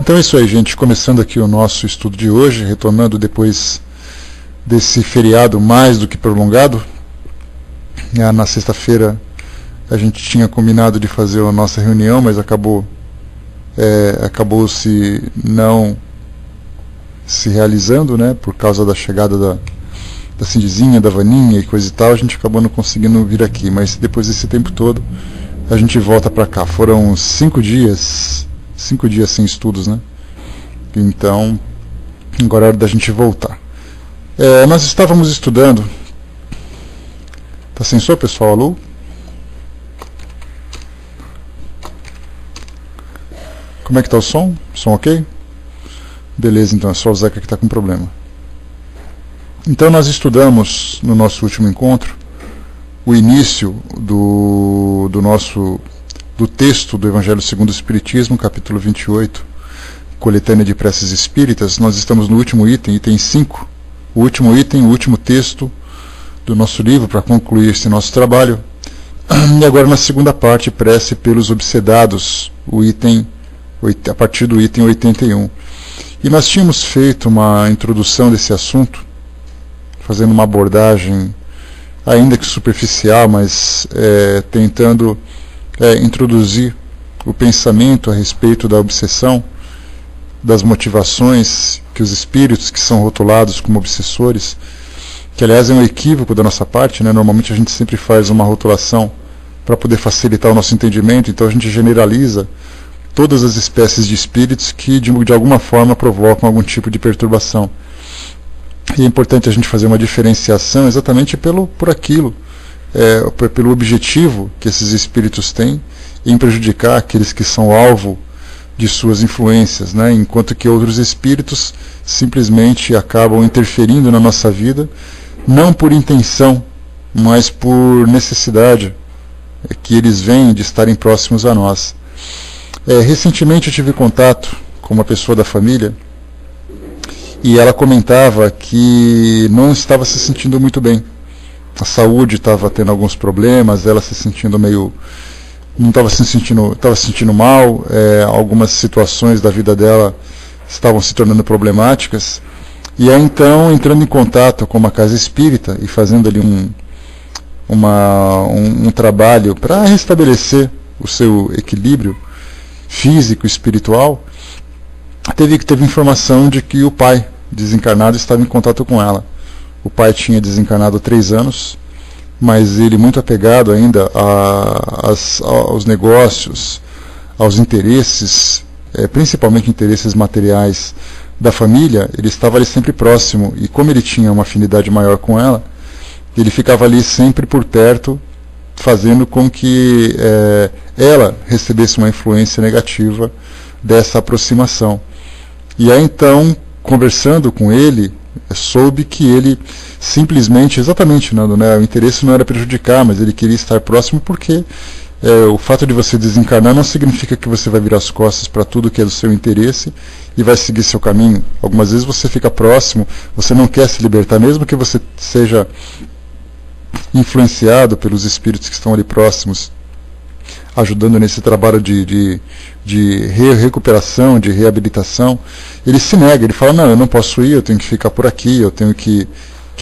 Então é isso aí, gente. Começando aqui o nosso estudo de hoje, retornando depois desse feriado mais do que prolongado. Na sexta-feira a gente tinha combinado de fazer a nossa reunião, mas acabou-se não se realizando, né, por causa da chegada da Cindizinha, da Vaninha e coisa e tal. A gente acabou não conseguindo vir aqui, mas depois desse tempo todo a gente volta para cá. Foram 5 dias sem estudos, né? Então agora é hora da gente voltar. Nós estávamos estudando. Tá sem som, pessoal? Alô? Como é que tá o som? Som ok? Beleza, então é só o Zeca que está com problema. Então nós estudamos no nosso último encontro o início do texto do Evangelho segundo o Espiritismo, capítulo 28, coletânea de preces espíritas. Nós estamos no último item, item 5, o último item, o último texto do nosso livro para concluir esse nosso trabalho. E agora na segunda parte, prece pelos obsedados, a partir do item 81. E nós tínhamos feito uma introdução desse assunto, fazendo uma abordagem, ainda que superficial, mas tentando introduzir o pensamento a respeito da obsessão, das motivações que os espíritos que são rotulados como obsessores, que aliás é um equívoco da nossa parte, né? Normalmente a gente sempre faz uma rotulação para poder facilitar o nosso entendimento, então a gente generaliza todas as espécies de espíritos que de alguma forma provocam algum tipo de perturbação. E é importante a gente fazer uma diferenciação exatamente por aquilo, pelo objetivo que esses espíritos têm em prejudicar aqueles que são alvo de suas influências, né? Enquanto que outros espíritos simplesmente acabam interferindo na nossa vida, não por intenção, mas por necessidade que eles veem de estarem próximos a nós. Recentemente eu tive contato com uma pessoa da família e ela comentava que não estava se sentindo muito bem. A saúde estava tendo alguns problemas, ela se sentindo estava se sentindo mal, algumas situações da vida dela estavam se tornando problemáticas. E aí então, entrando em contato com uma casa espírita e fazendo ali um trabalho para restabelecer o seu equilíbrio físico e espiritual, teve informação de que o pai desencarnado estava em contato com ela. O pai tinha desencarnado há 3 anos, mas ele, muito apegado ainda aos negócios, aos interesses, principalmente interesses materiais da família, ele estava ali sempre próximo, e como ele tinha uma afinidade maior com ela, ele ficava ali sempre por perto, fazendo com que ela recebesse uma influência negativa dessa aproximação. E aí então, conversando com ele, soube que ele simplesmente, exatamente, Nando, né, o interesse não era prejudicar, mas ele queria estar próximo porque o fato de você desencarnar não significa que você vai virar as costas para tudo que é do seu interesse e vai seguir seu caminho. Algumas vezes você fica próximo, você não quer se libertar, mesmo que você seja influenciado pelos espíritos que estão ali próximos, ajudando nesse trabalho de recuperação, de reabilitação. Ele se nega, ele fala, não, eu não posso ir, eu tenho que ficar por aqui, eu tenho que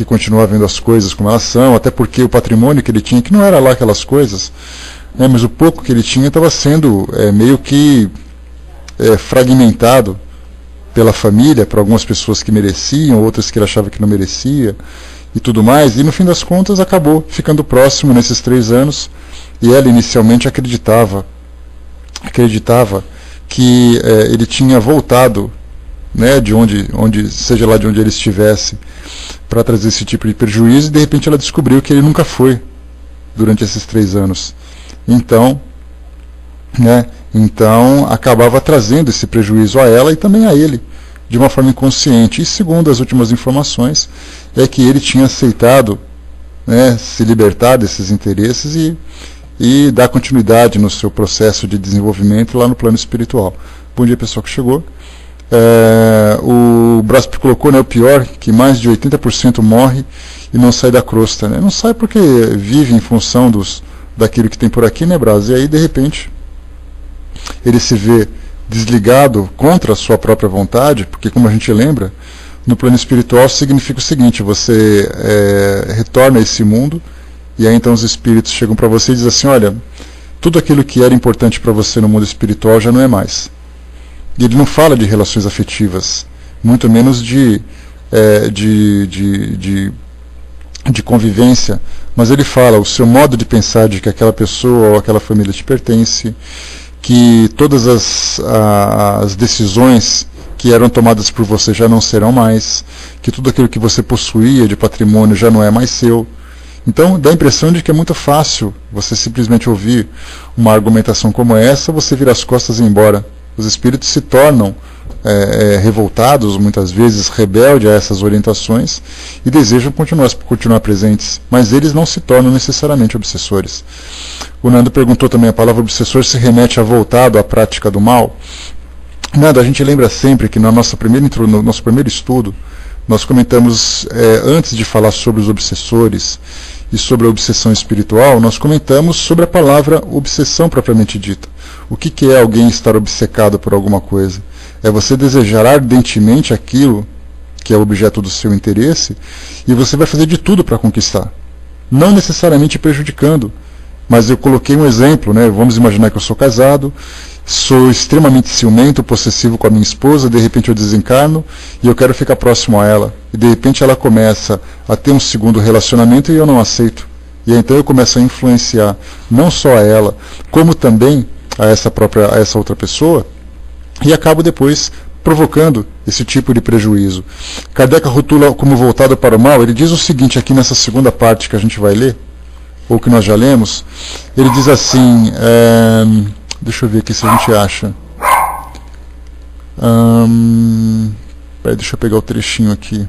continuar vendo as coisas como elas são, até porque o patrimônio que ele tinha, que não era lá aquelas coisas, né, mas o pouco que ele tinha estava sendo meio que fragmentado pela família, para algumas pessoas que mereciam, outras que ele achava que não merecia, e tudo mais, e no fim das contas acabou ficando próximo nesses 3 anos, e ela inicialmente acreditava que ele tinha voltado, né, seja lá de onde ele estivesse, para trazer esse tipo de prejuízo, e de repente ela descobriu que ele nunca foi durante esses 3 anos. Então acabava trazendo esse prejuízo a ela e também a ele, de uma forma inconsciente. E segundo as últimas informações, é que ele tinha aceitado, né, se libertar desses interesses e dar continuidade no seu processo de desenvolvimento lá no plano espiritual. Bom dia, pessoal que chegou. O Brasp colocou, né, o pior, que mais de 80% morre e não sai da crosta, né? Não sai porque vive em função daquilo que tem por aqui, né, Bras? E aí, de repente, ele se vê desligado contra a sua própria vontade, porque, como a gente lembra, no plano espiritual significa o seguinte: você retorna a esse mundo, e aí então os espíritos chegam para você e dizem assim: olha, tudo aquilo que era importante para você no mundo espiritual já não é mais. E ele não fala de relações afetivas, muito menos de convivência, mas ele fala o seu modo de pensar de que aquela pessoa ou aquela família te pertence, que todas as decisões que eram tomadas por você já não serão mais, que tudo aquilo que você possuía de patrimônio já não é mais seu. Então dá a impressão de que é muito fácil você simplesmente ouvir uma argumentação como essa, você vira as costas e ir embora. Os espíritos se tornam revoltados, muitas vezes rebeldes a essas orientações, e desejam continuar presentes, mas eles não se tornam necessariamente obsessores. O Nando perguntou também: a palavra obsessor se remete a voltado à prática do mal? Nando, a gente lembra sempre que no nosso primeiro estudo, nós comentamos, antes de falar sobre os obsessores e sobre a obsessão espiritual, nós comentamos sobre a palavra obsessão propriamente dita. O que é alguém estar obcecado por alguma coisa? É você desejar ardentemente aquilo que é objeto do seu interesse, e você vai fazer de tudo para conquistar. Não necessariamente prejudicando, mas eu coloquei um exemplo, né? Vamos imaginar que eu sou casado, sou extremamente ciumento, possessivo com a minha esposa, de repente eu desencarno e eu quero ficar próximo a ela. E de repente ela começa a ter um segundo relacionamento e eu não aceito. E então eu começo a influenciar não só a ela, como também a essa outra pessoa, e acabo depois provocando esse tipo de prejuízo. Kardec rotula como voltado para o mal. Ele diz o seguinte aqui nessa segunda parte que a gente vai ler, ou que nós já lemos. Ele diz assim, deixa eu ver aqui se a gente acha. Deixa eu pegar o trechinho aqui.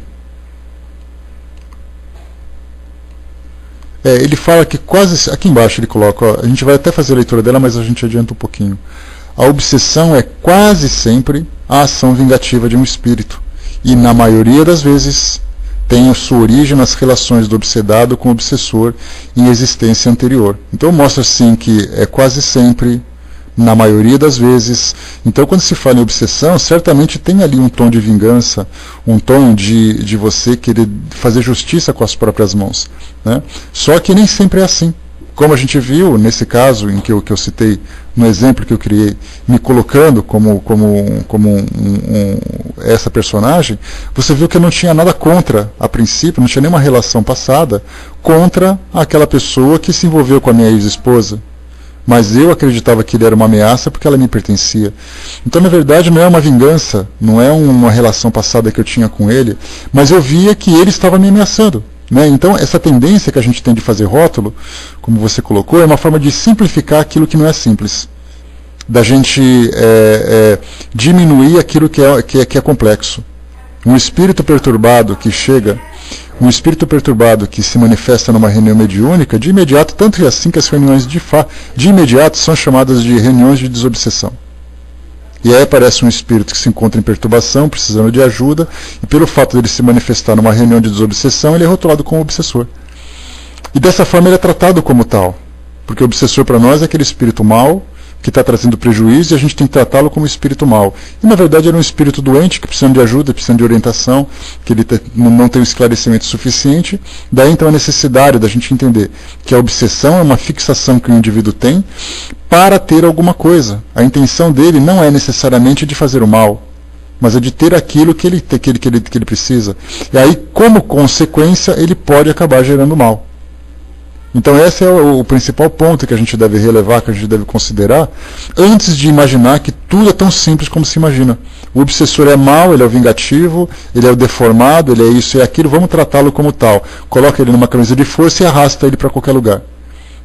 Ele fala que quase, aqui embaixo ele coloca, ó, a gente vai até fazer a leitura dela, mas a gente adianta um pouquinho. A obsessão é quase sempre a ação vingativa de um espírito, e na maioria das vezes tem a sua origem nas relações do obsedado com o obsessor em existência anterior. Então mostra assim que é quase sempre, na maioria das vezes. Então quando se fala em obsessão, certamente tem ali um tom de vingança, um tom de você querer fazer justiça com as próprias mãos, né? Só que nem sempre é assim. Como a gente viu nesse caso em que eu citei, no exemplo que eu criei, me colocando como essa personagem, você viu que eu não tinha nada contra, a princípio, não tinha nenhuma relação passada contra aquela pessoa que se envolveu com a minha ex-esposa. Mas eu acreditava que ele era uma ameaça porque ela me pertencia. Então, na verdade, não é uma vingança, não é uma relação passada que eu tinha com ele, mas eu via que ele estava me ameaçando, né? Então, essa tendência que a gente tem de fazer rótulo, como você colocou, é uma forma de simplificar aquilo que não é simples. Da gente diminuir aquilo que é complexo. Um espírito perturbado que chega... Um espírito perturbado que se manifesta numa reunião mediúnica, de imediato, tanto é assim que as reuniões de imediato são chamadas de reuniões de desobsessão. E aí aparece um espírito que se encontra em perturbação, precisando de ajuda, e pelo fato dele se manifestar numa reunião de desobsessão, ele é rotulado como obsessor. E dessa forma ele é tratado como tal, porque o obsessor para nós é aquele espírito mau, que está trazendo prejuízo, e a gente tem que tratá-lo como espírito mau. E na verdade ele é um espírito doente, que precisa de ajuda, precisa de orientação, que ele não tem um esclarecimento suficiente. Daí então a necessidade da gente entender que a obsessão é uma fixação que o indivíduo tem para ter alguma coisa. A intenção dele não é necessariamente de fazer o mal, mas é de ter aquilo que ele precisa. E aí, como consequência, ele pode acabar gerando mal. Então esse é o principal ponto que a gente deve relevar, que a gente deve considerar, antes de imaginar que tudo é tão simples como se imagina. O obsessor é mau, ele é o vingativo, ele é o deformado, ele é isso e aquilo, vamos tratá-lo como tal. Coloca ele numa camisa de força e arrasta ele para qualquer lugar.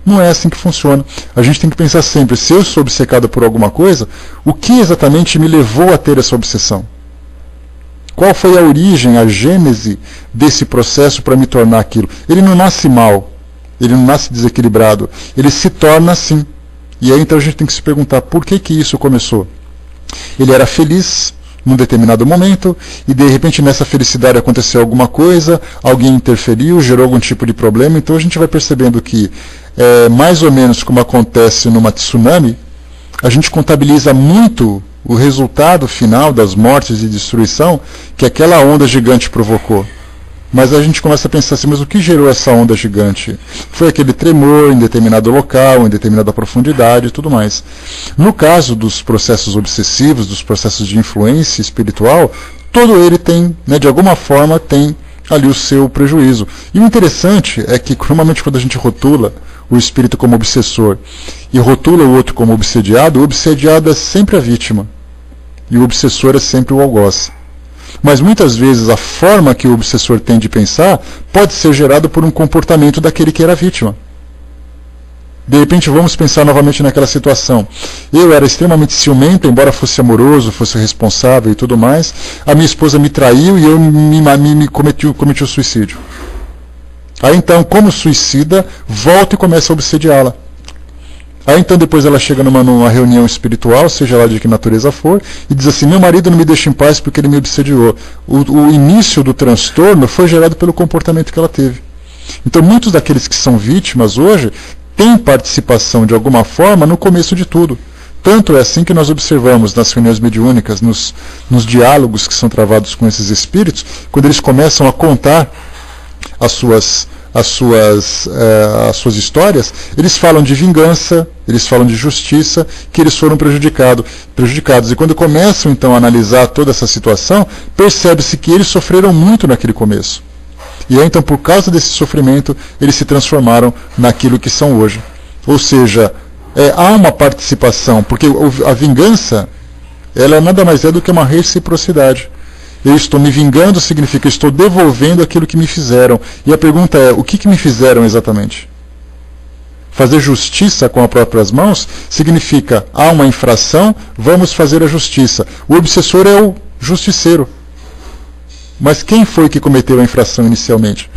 Não é assim que funciona. A gente tem que pensar sempre, se eu sou obcecado por alguma coisa, o que exatamente me levou a ter essa obsessão? Qual foi a origem, a gênese desse processo para me tornar aquilo? Ele não nasce mal. Ele não nasce desequilibrado, ele se torna assim. E aí então a gente tem que se perguntar por que isso começou. Ele era feliz num determinado momento, e de repente nessa felicidade aconteceu alguma coisa, alguém interferiu, gerou algum tipo de problema, então a gente vai percebendo que, mais ou menos como acontece numa tsunami, a gente contabiliza muito o resultado final das mortes e destruição que aquela onda gigante provocou. Mas a gente começa a pensar assim, mas o que gerou essa onda gigante? Foi aquele tremor em determinado local, em determinada profundidade e tudo mais. No caso dos processos obsessivos, dos processos de influência espiritual, todo ele tem, né, de alguma forma, tem ali o seu prejuízo. E o interessante é que, normalmente, quando a gente rotula o espírito como obsessor e rotula o outro como obsediado, o obsediado é sempre a vítima e o obsessor é sempre o algoz. Mas muitas vezes a forma que o obsessor tem de pensar pode ser gerado por um comportamento daquele que era vítima. De repente vamos pensar novamente naquela situação. Eu era extremamente ciumento, embora fosse amoroso, fosse responsável e tudo mais. A minha esposa me traiu e eu cometi o suicídio. Aí então, como suicida, volto e começo a obsediá-la. Aí então depois ela chega numa reunião espiritual, seja lá de que natureza for, e diz assim, meu marido não me deixa em paz porque ele me obsediou. O início do transtorno foi gerado pelo comportamento que ela teve. Então muitos daqueles que são vítimas hoje têm participação de alguma forma no começo de tudo. Tanto é assim que nós observamos nas reuniões mediúnicas, nos diálogos que são travados com esses espíritos, quando eles começam a contar as suas histórias, eles falam de vingança, eles falam de justiça, que eles foram prejudicados. E quando começam então a analisar toda essa situação, percebe-se que eles sofreram muito naquele começo. E aí então, por causa desse sofrimento, eles se transformaram naquilo que são hoje. Ou seja, há uma participação, porque a vingança, ela nada mais é do que uma reciprocidade. Eu estou me vingando significa que eu estou devolvendo aquilo que me fizeram. E a pergunta é, o que me fizeram exatamente? Fazer justiça com as próprias mãos significa, há uma infração, vamos fazer a justiça. O obsessor é o justiceiro. Mas quem foi que cometeu a infração inicialmente?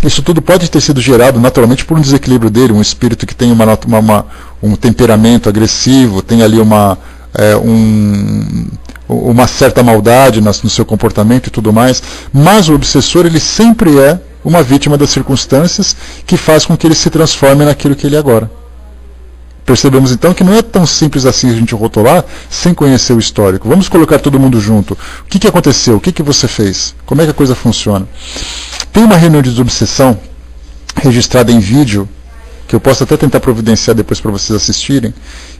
Isso tudo pode ter sido gerado naturalmente por um desequilíbrio dele, um espírito que tem um temperamento agressivo, tem ali uma certa maldade no seu comportamento e tudo mais, mas o obsessor ele sempre é uma vítima das circunstâncias que faz com que ele se transforme naquilo que ele é agora. Percebemos então que não é tão simples assim a gente rotular sem conhecer o histórico. Vamos colocar todo mundo junto. O que aconteceu? O que você fez? Como é que a coisa funciona? Tem uma reunião de desobsessão registrada em vídeo, que eu posso até tentar providenciar depois para vocês assistirem,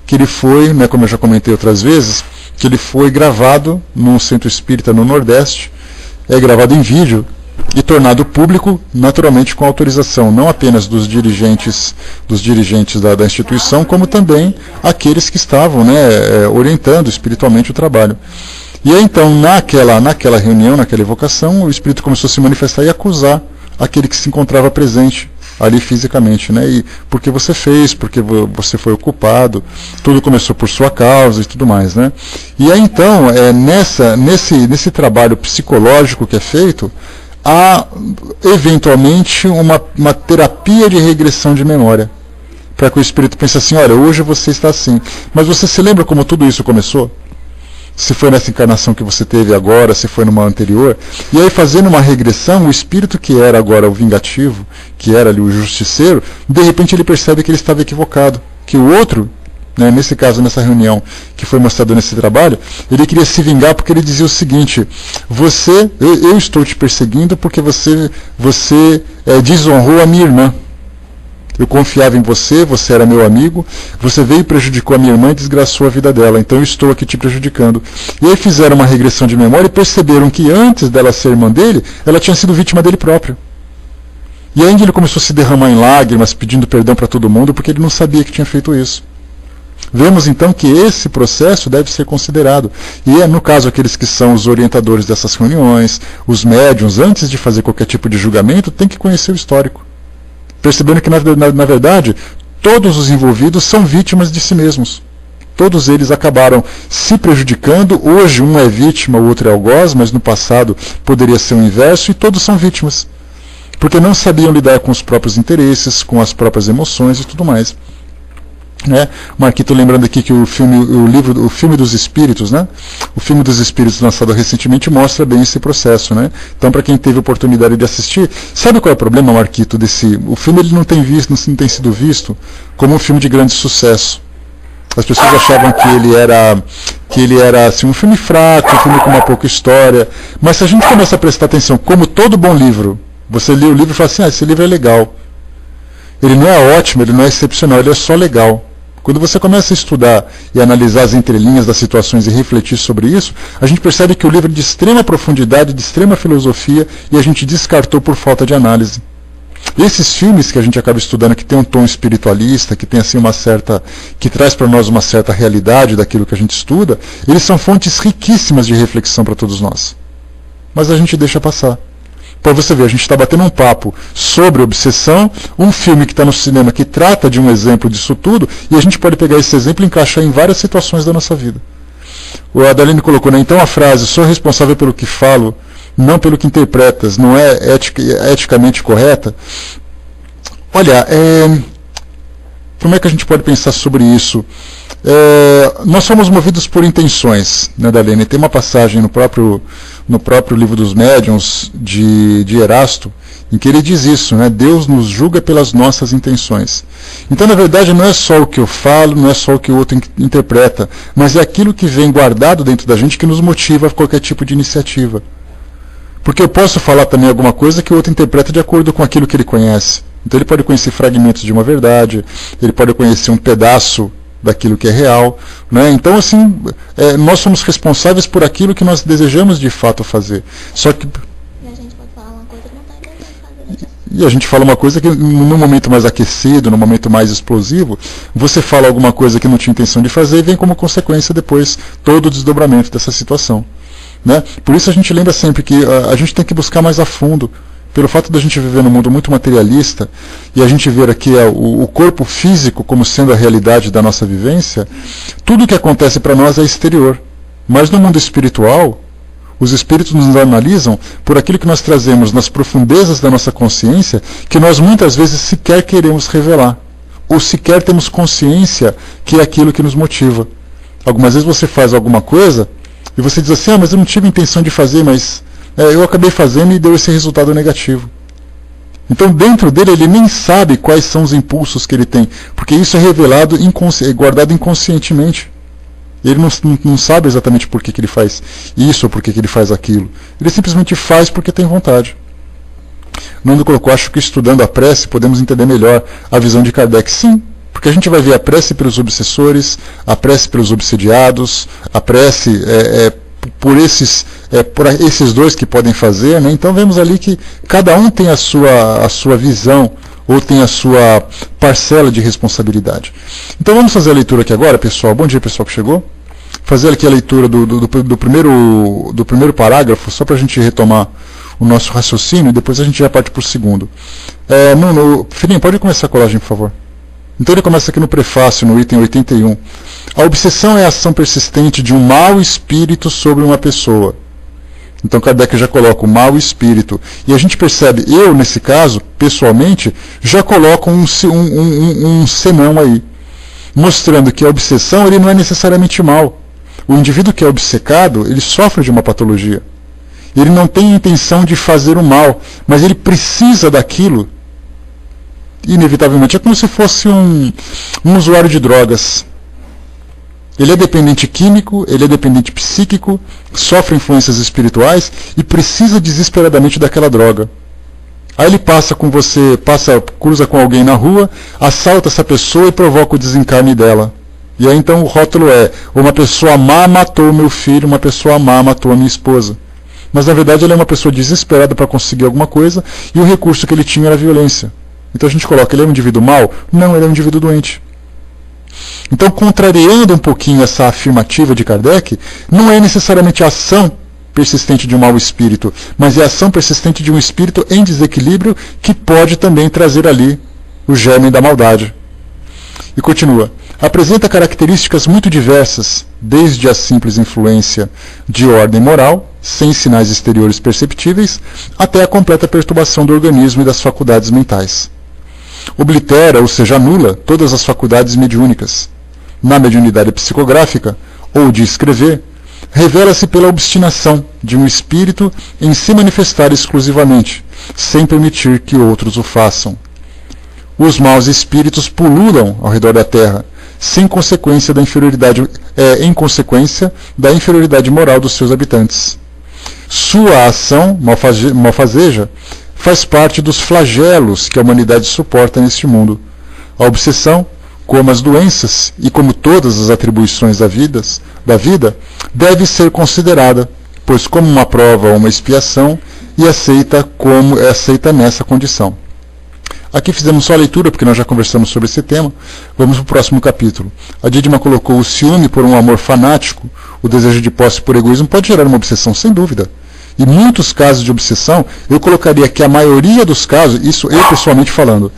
que ele foi, né, como eu já comentei outras vezes, que ele foi gravado num centro espírita no Nordeste, é gravado em vídeo e tornado público, naturalmente com autorização não apenas dos dirigentes da instituição, como também aqueles que estavam, né, orientando espiritualmente o trabalho. E aí, então, naquela reunião, naquela evocação, o espírito começou a se manifestar e acusar aquele que se encontrava presente ali fisicamente, né? E porque você fez, porque você foi o culpado, tudo começou por sua causa e tudo mais, né? E aí então, nesse trabalho psicológico que é feito, há eventualmente uma terapia de regressão de memória, para que o espírito pense assim, olha, hoje você está assim, mas você se lembra como tudo isso começou? Se foi nessa encarnação que você teve agora, se foi numa anterior. E aí, fazendo uma regressão, o espírito que era agora o vingativo, que era ali o justiceiro, de repente ele percebe que ele estava equivocado. Que o outro, né, nesse caso, nessa reunião que foi mostrado nesse trabalho, ele queria se vingar porque ele dizia o seguinte, eu estou te perseguindo porque você desonrou a minha irmã. Eu confiava em você, você era meu amigo, você veio e prejudicou a minha irmã e desgraçou a vida dela, então eu estou aqui te prejudicando. E aí fizeram uma regressão de memória e perceberam que antes dela ser irmã dele, ela tinha sido vítima dele próprio. E aí ele começou a se derramar em lágrimas, pedindo perdão para todo mundo, porque ele não sabia que tinha feito isso. Vemos então que esse processo deve ser considerado. E no caso aqueles que são os orientadores dessas reuniões, os médiuns, antes de fazer qualquer tipo de julgamento, tem que conhecer o histórico. Percebendo que, na verdade, todos os envolvidos são vítimas de si mesmos. Todos eles acabaram se prejudicando. Hoje um é vítima, o outro é algoz, mas no passado poderia ser o inverso, e todos são vítimas. Porque não sabiam lidar com os próprios interesses, com as próprias emoções e tudo mais. Né? Marquito lembrando aqui que o filme dos Espíritos, né? O filme dos Espíritos lançado recentemente mostra bem esse processo, né? Então, para quem teve oportunidade de assistir, sabe qual é o problema, Marquito, o filme ele não tem sido visto como um filme de grande sucesso. as pessoas achavam que ele era assim, um filme fraco, um filme com uma pouca história. Mas se a gente começa a prestar atenção, como todo bom livro, você lê o livro e fala assim, esse livro é legal. Ele não é ótimo, ele não é excepcional, ele é só legal. Quando você começa a estudar e analisar as entrelinhas das situações e refletir sobre isso, a gente percebe que o livro é de extrema profundidade, de extrema filosofia, e a gente descartou por falta de análise. Esses filmes que a gente acaba estudando, que tem um tom espiritualista, que tem assim que traz para nós uma certa realidade daquilo que a gente estuda, eles são fontes riquíssimas de reflexão para todos nós. Mas a gente deixa passar. Para você ver, a gente está batendo um papo sobre obsessão, um filme que está no cinema que trata de um exemplo disso tudo, e a gente pode pegar esse exemplo e encaixar em várias situações da nossa vida. O Adaline colocou, né, então a frase, sou responsável pelo que falo, não pelo que interpretas, não é eticamente correta. Olha, como é que a gente pode pensar sobre isso? Nós somos movidos por intenções, né, Adaline? Tem uma passagem no próprio livro dos médiuns de Erasto, em que ele diz isso, né? Deus nos julga pelas nossas intenções. Então, na verdade, não é só o que eu falo, não é só o que o outro interpreta, mas é aquilo que vem guardado dentro da gente que nos motiva a qualquer tipo de iniciativa. Porque eu posso falar também alguma coisa que o outro interpreta de acordo com aquilo que ele conhece. Então ele pode conhecer fragmentos de uma verdade, ele pode conhecer um pedaço daquilo que é real, né? Então, assim, nós somos responsáveis por aquilo que nós desejamos de fato fazer. Só que... E a gente pode falar uma coisa que não está entendendo fazer. E a gente fala uma coisa que, no momento mais aquecido, no momento mais explosivo, você fala alguma coisa que não tinha intenção de fazer e vem como consequência depois todo o desdobramento dessa situação. Né? Por isso a gente lembra sempre que a gente tem que buscar mais a fundo. Pelo fato da gente viver num mundo muito materialista e a gente ver aqui o corpo físico como sendo a realidade da nossa vivência, tudo que acontece para nós é exterior. Mas no mundo espiritual, os espíritos nos analisam por aquilo que nós trazemos nas profundezas da nossa consciência, que nós muitas vezes sequer queremos revelar, ou sequer temos consciência que é aquilo que nos motiva. Algumas vezes você faz alguma coisa e você diz assim, mas eu não tive intenção de fazer, mas eu acabei fazendo e deu esse resultado negativo. Então dentro dele ele nem sabe quais são os impulsos que ele tem, porque isso é revelado, guardado inconscientemente. Ele não sabe exatamente por que ele faz isso ou por que ele faz aquilo. Ele simplesmente faz porque tem vontade. Nando colocou, acho que estudando a prece podemos entender melhor a visão de Kardec. Sim, porque a gente vai ver a prece pelos obsessores, a prece pelos obsediados, a prece por esses dois que podem fazer, né? Então vemos ali que cada um tem a sua visão, ou tem a sua parcela de responsabilidade. Então vamos fazer a leitura aqui agora, pessoal. Bom dia, pessoal que chegou. Fazer aqui a leitura do primeiro parágrafo, só para a gente retomar o nosso raciocínio, e depois a gente já parte para o segundo. Filhinho, pode começar a colagem, por favor. Então ele começa aqui no prefácio, no item 81. A obsessão é a ação persistente de um mau espírito sobre uma pessoa. Então Kardec já coloca o mau espírito. E a gente percebe, eu nesse caso, pessoalmente, já coloco um senão aí. Mostrando que a obsessão ele não é necessariamente mal. O indivíduo que é obcecado, ele sofre de uma patologia. Ele não tem intenção de fazer o mal, mas ele precisa daquilo. Inevitavelmente, é como se fosse um usuário de drogas. Ele é dependente químico, ele é dependente psíquico, sofre influências espirituais e precisa desesperadamente daquela droga. Aí ele passa com você, cruza com alguém na rua, assalta essa pessoa e provoca o desencarne dela. E aí então o rótulo é, uma pessoa má matou meu filho, uma pessoa má matou a minha esposa. Mas na verdade ele é uma pessoa desesperada para conseguir alguma coisa e o recurso que ele tinha era a violência. Então a gente coloca, ele é um indivíduo mau? Não, ele é um indivíduo doente. Então, contrariando um pouquinho essa afirmativa de Kardec, não é necessariamente a ação persistente de um mau espírito, mas é a ação persistente de um espírito em desequilíbrio que pode também trazer ali o germe da maldade. E continua. Apresenta características muito diversas, desde a simples influência de ordem moral, sem sinais exteriores perceptíveis, até a completa perturbação do organismo e das faculdades mentais. Oblitera, ou seja, anula, todas as faculdades mediúnicas. Na mediunidade psicográfica, ou de escrever, revela-se pela obstinação de um espírito em se manifestar exclusivamente, sem permitir que outros o façam. Os maus espíritos pululam ao redor da terra, sem consequência da inferioridade, em consequência da inferioridade moral dos seus habitantes. Sua ação malfazeja faz parte dos flagelos que a humanidade suporta neste mundo. A obsessão, como as doenças e como todas as atribuições da vida, deve ser considerada, pois como uma prova ou uma expiação, e aceita nessa condição. Aqui fizemos só a leitura, porque nós já conversamos sobre esse tema. Vamos para o próximo capítulo. A Didima colocou: o ciúme por um amor fanático, o desejo de posse por egoísmo pode gerar uma obsessão, sem dúvida. E muitos casos de obsessão, eu colocaria que a maioria dos casos, isso eu pessoalmente falando,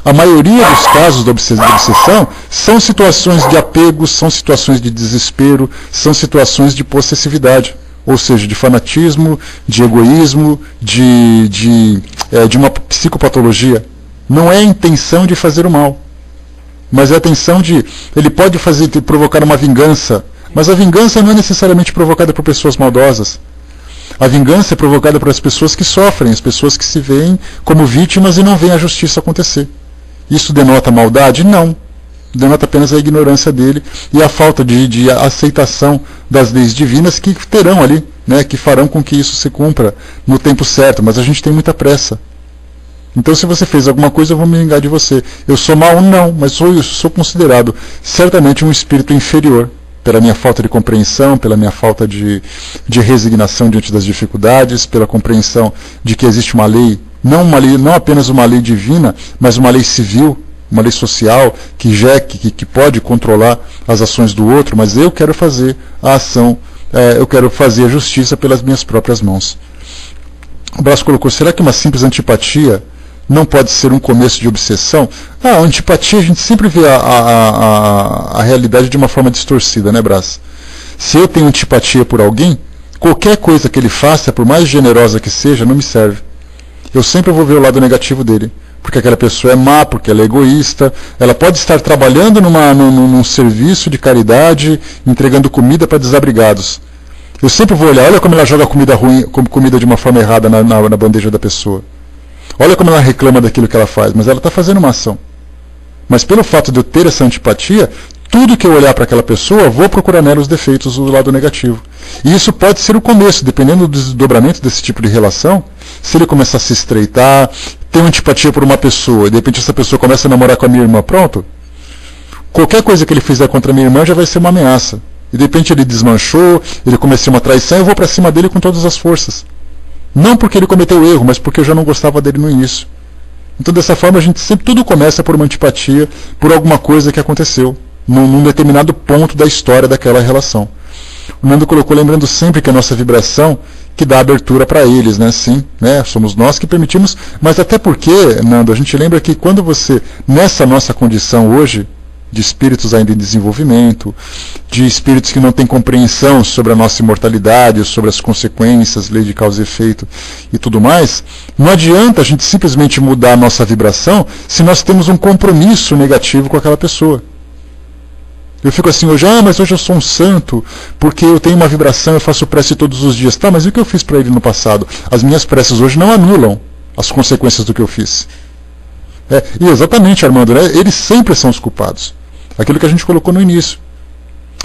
a maioria dos casos de obsessão são situações de apego, são situações de desespero, são situações de possessividade. Ou seja, de fanatismo, de egoísmo, de uma psicopatologia. Não é a intenção de fazer o mal, mas é a intenção de... Ele pode provocar uma vingança, mas a vingança não é necessariamente provocada por pessoas maldosas. A vingança é provocada por as pessoas que sofrem, as pessoas que se veem como vítimas e não veem a justiça acontecer. Isso denota maldade? Não. Denota apenas a ignorância dele e a falta de aceitação das leis divinas que terão ali, né, que farão com que isso se cumpra no tempo certo, mas a gente tem muita pressa. Então, se você fez alguma coisa, eu vou me vingar de você. Eu sou mau? Não, mas sou considerado certamente um espírito inferior, pela minha falta de compreensão, pela minha falta de resignação diante das dificuldades, pela compreensão de que existe uma lei, não apenas uma lei divina, mas uma lei civil, uma lei social, que pode controlar as ações do outro, mas eu quero fazer a ação, eu quero fazer a justiça pelas minhas próprias mãos. O Brás colocou: será que uma simples antipatia não pode ser um começo de obsessão? A antipatia, a gente sempre vê a realidade de uma forma distorcida, né, Brás? Se eu tenho antipatia por alguém, qualquer coisa que ele faça, por mais generosa que seja, não me serve. Eu sempre vou ver o lado negativo dele. Porque aquela pessoa é má, porque ela é egoísta, ela pode estar trabalhando num serviço de caridade, entregando comida para desabrigados. Eu sempre vou olhar, olha como ela joga comida ruim, comida de uma forma errada na bandeja da pessoa. Olha como ela reclama daquilo que ela faz, mas ela está fazendo uma ação. Mas pelo fato de eu ter essa antipatia, tudo que eu olhar para aquela pessoa, vou procurar nela os defeitos do lado negativo. E isso pode ser o começo, dependendo do desdobramento desse tipo de relação. Se ele começar a se estreitar, ter uma antipatia por uma pessoa, e de repente essa pessoa começa a namorar com a minha irmã, pronto. Qualquer coisa que ele fizer contra a minha irmã já vai ser uma ameaça. E de repente ele desmanchou, ele cometeu uma traição, eu vou para cima dele com todas as forças. Não porque ele cometeu erro, mas porque eu já não gostava dele no início. Então dessa forma a gente sempre, tudo começa por uma antipatia, por alguma coisa que aconteceu, num determinado ponto da história daquela relação. O Nando colocou, lembrando sempre que a nossa vibração que dá abertura para eles, né? Sim, né? Somos nós que permitimos, mas até porque, Nando, a gente lembra que quando você, nessa nossa condição hoje, de espíritos ainda em desenvolvimento, de espíritos que não têm compreensão sobre a nossa imortalidade, sobre as consequências, lei de causa e efeito e tudo mais, não adianta a gente simplesmente mudar a nossa vibração se nós temos um compromisso negativo com aquela pessoa. Eu fico assim hoje, mas hoje eu sou um santo, porque eu tenho uma vibração, eu faço prece todos os dias. Tá, mas e o que eu fiz para ele no passado? As minhas preces hoje não anulam as consequências do que eu fiz. E exatamente, Armando, né? Eles sempre são os culpados. Aquilo que a gente colocou no início.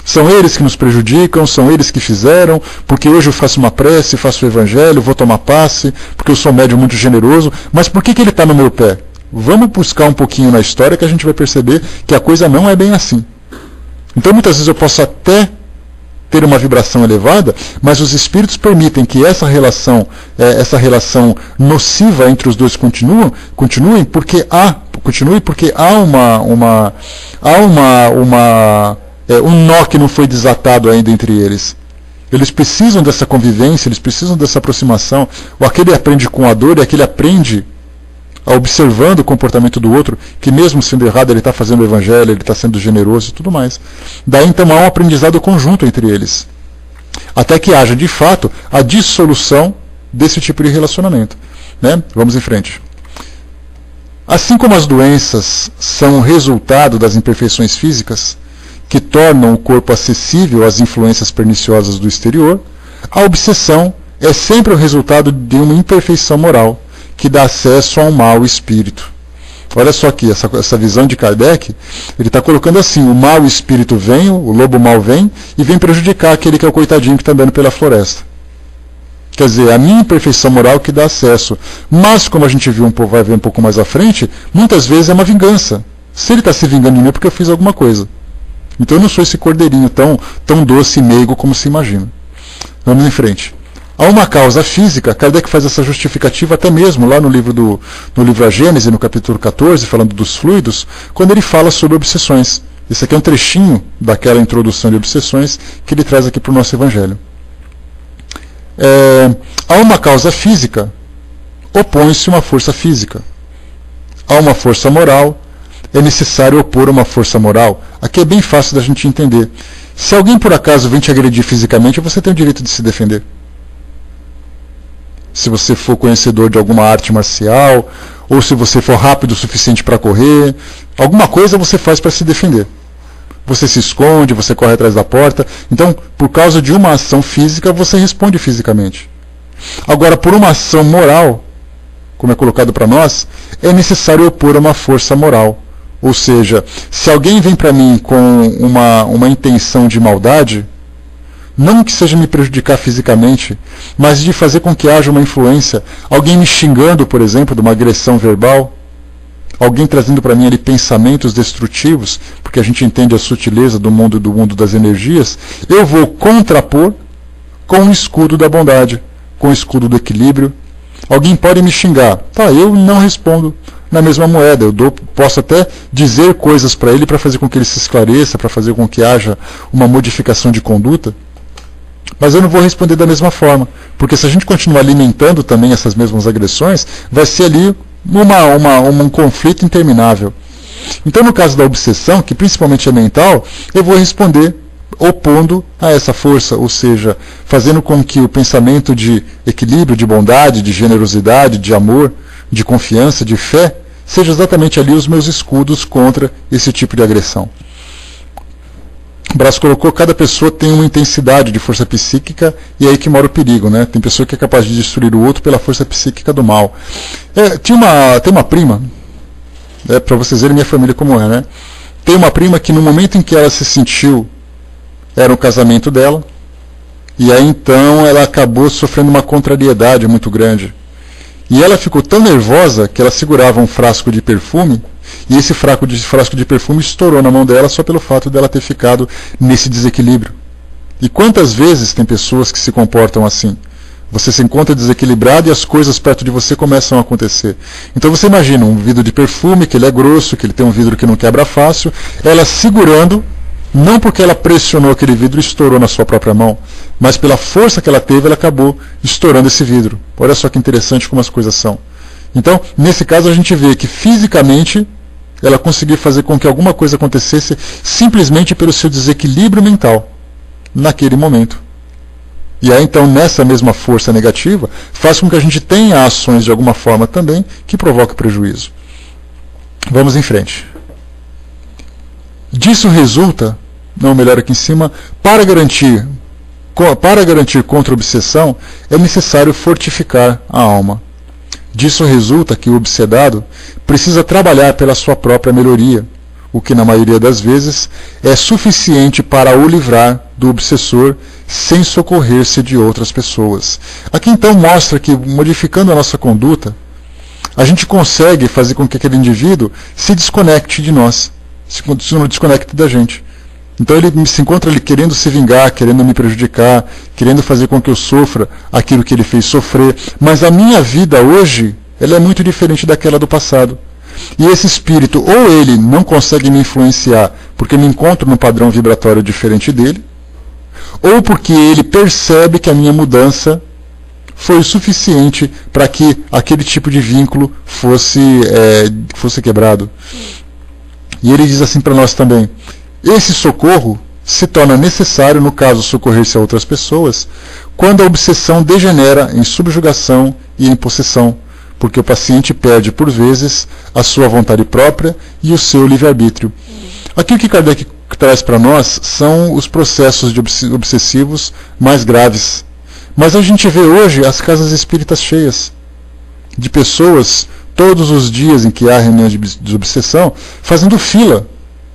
São eles que nos prejudicam, são eles que fizeram, porque hoje eu faço uma prece, faço o evangelho, vou tomar passe, porque eu sou um médium muito generoso, mas por que ele está no meu pé? Vamos buscar um pouquinho na história que a gente vai perceber que a coisa não é bem assim. Então muitas vezes eu posso até ter uma vibração elevada, mas os espíritos permitem que essa relação nociva entre os dois continue porque há um nó que não foi desatado ainda entre eles. Eles precisam dessa convivência, eles precisam dessa aproximação. Ou aquele aprende com a dor e aquele aprende observando o comportamento do outro, que mesmo sendo errado ele está fazendo o evangelho, ele está sendo generoso e tudo mais. Daí então há um aprendizado conjunto entre eles. Até que haja de fato a dissolução desse tipo de relacionamento. Né? Vamos em frente. Assim como as doenças são resultado das imperfeições físicas, que tornam o corpo acessível às influências perniciosas do exterior, a obsessão é sempre o resultado de uma imperfeição moral, que dá acesso a um mau espírito. Olha só aqui, essa visão de Kardec, ele está colocando assim, o mau espírito vem, o lobo mau vem, e vem prejudicar aquele que é o coitadinho que está andando pela floresta. Quer dizer, a minha imperfeição moral que dá acesso. Mas, como a gente vai ver um pouco mais à frente, muitas vezes é uma vingança. Se ele está se vingando de mim é porque eu fiz alguma coisa. Então eu não sou esse cordeirinho tão doce e meigo como se imagina. Vamos em frente. Há uma causa física, Kardec faz essa justificativa até mesmo lá no livro A Gênese, no capítulo 14, falando dos fluidos, quando ele fala sobre obsessões. Esse aqui é um trechinho daquela introdução de obsessões que ele traz aqui para o nosso Evangelho. A uma causa física, opõe-se uma força física. A uma força moral, é necessário opor uma força moral. Aqui é bem fácil da gente entender. Se alguém por acaso vem te agredir fisicamente, você tem o direito de se defender. Se você for conhecedor de alguma arte marcial, ou se você for rápido o suficiente para correr, alguma coisa você faz para se defender. Você se esconde, você corre atrás da porta. Então, por causa de uma ação física, você responde fisicamente. Agora, por uma ação moral, como é colocado para nós, é necessário opor uma força moral. Ou seja, se alguém vem para mim com uma intenção de maldade, não que seja me prejudicar fisicamente, mas de fazer com que haja uma influência, alguém me xingando, por exemplo, de uma agressão verbal, alguém trazendo para mim ali pensamentos destrutivos, porque a gente entende a sutileza do mundo das energias, eu vou contrapor com o escudo da bondade, com o escudo do equilíbrio. Alguém pode me xingar, tá, eu não respondo na mesma moeda, posso até dizer coisas para ele para fazer com que ele se esclareça, para fazer com que haja uma modificação de conduta, mas eu não vou responder da mesma forma, porque se a gente continuar alimentando também essas mesmas agressões, vai ser ali um conflito interminável. Então, no caso da obsessão, que principalmente é mental, eu vou responder opondo a essa força, ou seja, fazendo com que o pensamento de equilíbrio, de bondade, de generosidade, de amor, de confiança, de fé, seja exatamente ali os meus escudos contra esse tipo de agressão. O Brás colocou, cada pessoa tem uma intensidade de força psíquica e é aí que mora o perigo, né? Tem pessoa que é capaz de destruir o outro pela força psíquica do mal. Tem uma prima, para vocês verem minha família como é, né? Tem uma prima que no momento em que ela se sentiu, era o casamento dela, e aí então ela acabou sofrendo uma contrariedade muito grande. E ela ficou tão nervosa que ela segurava um frasco de perfume, e esse frasco de perfume estourou na mão dela só pelo fato dela ter ficado nesse desequilíbrio. E quantas vezes tem pessoas que se comportam assim? Você se encontra desequilibrado e as coisas perto de você começam a acontecer. Então você imagina um vidro de perfume, que ele é grosso, que ele tem um vidro que não quebra fácil, ela segurando, não porque ela pressionou aquele vidro e estourou na sua própria mão, mas pela força que ela teve, ela acabou estourando esse vidro. Olha só que interessante como as coisas são. Então, nesse caso, a gente vê que fisicamente ela conseguiu fazer com que alguma coisa acontecesse simplesmente pelo seu desequilíbrio mental, naquele momento. E aí, então, nessa mesma força negativa, faz com que a gente tenha ações de alguma forma também que provoquem prejuízo. Vamos em frente. Disso resulta, não melhor aqui em cima, para garantir contra a obsessão, é necessário fortificar a alma. Disso resulta que o obsedado precisa trabalhar pela sua própria melhoria, o que na maioria das vezes é suficiente para o livrar do obsessor sem socorrer-se de outras pessoas. Aqui então mostra que, modificando a nossa conduta, a gente consegue fazer com que aquele indivíduo se desconecte de nós, se desconecte da gente. Então ele se encontra ali querendo se vingar, querendo me prejudicar, querendo fazer com que eu sofra aquilo que ele fez sofrer. Mas a minha vida hoje, ela é muito diferente daquela do passado. E esse espírito, ou ele não consegue me influenciar porque me encontro num padrão vibratório diferente dele, ou porque ele percebe que a minha mudança foi o suficiente para que aquele tipo de vínculo fosse quebrado. E ele diz assim para nós também: esse socorro se torna necessário, no caso socorrer-se a outras pessoas, quando a obsessão degenera em subjugação e em possessão, porque o paciente perde, por vezes, a sua vontade própria e o seu livre-arbítrio. Aqui o que Kardec traz para nós são os processos de obsessivos mais graves. Mas a gente vê hoje as casas espíritas cheias de pessoas todos os dias em que há reunião de desobsessão, fazendo fila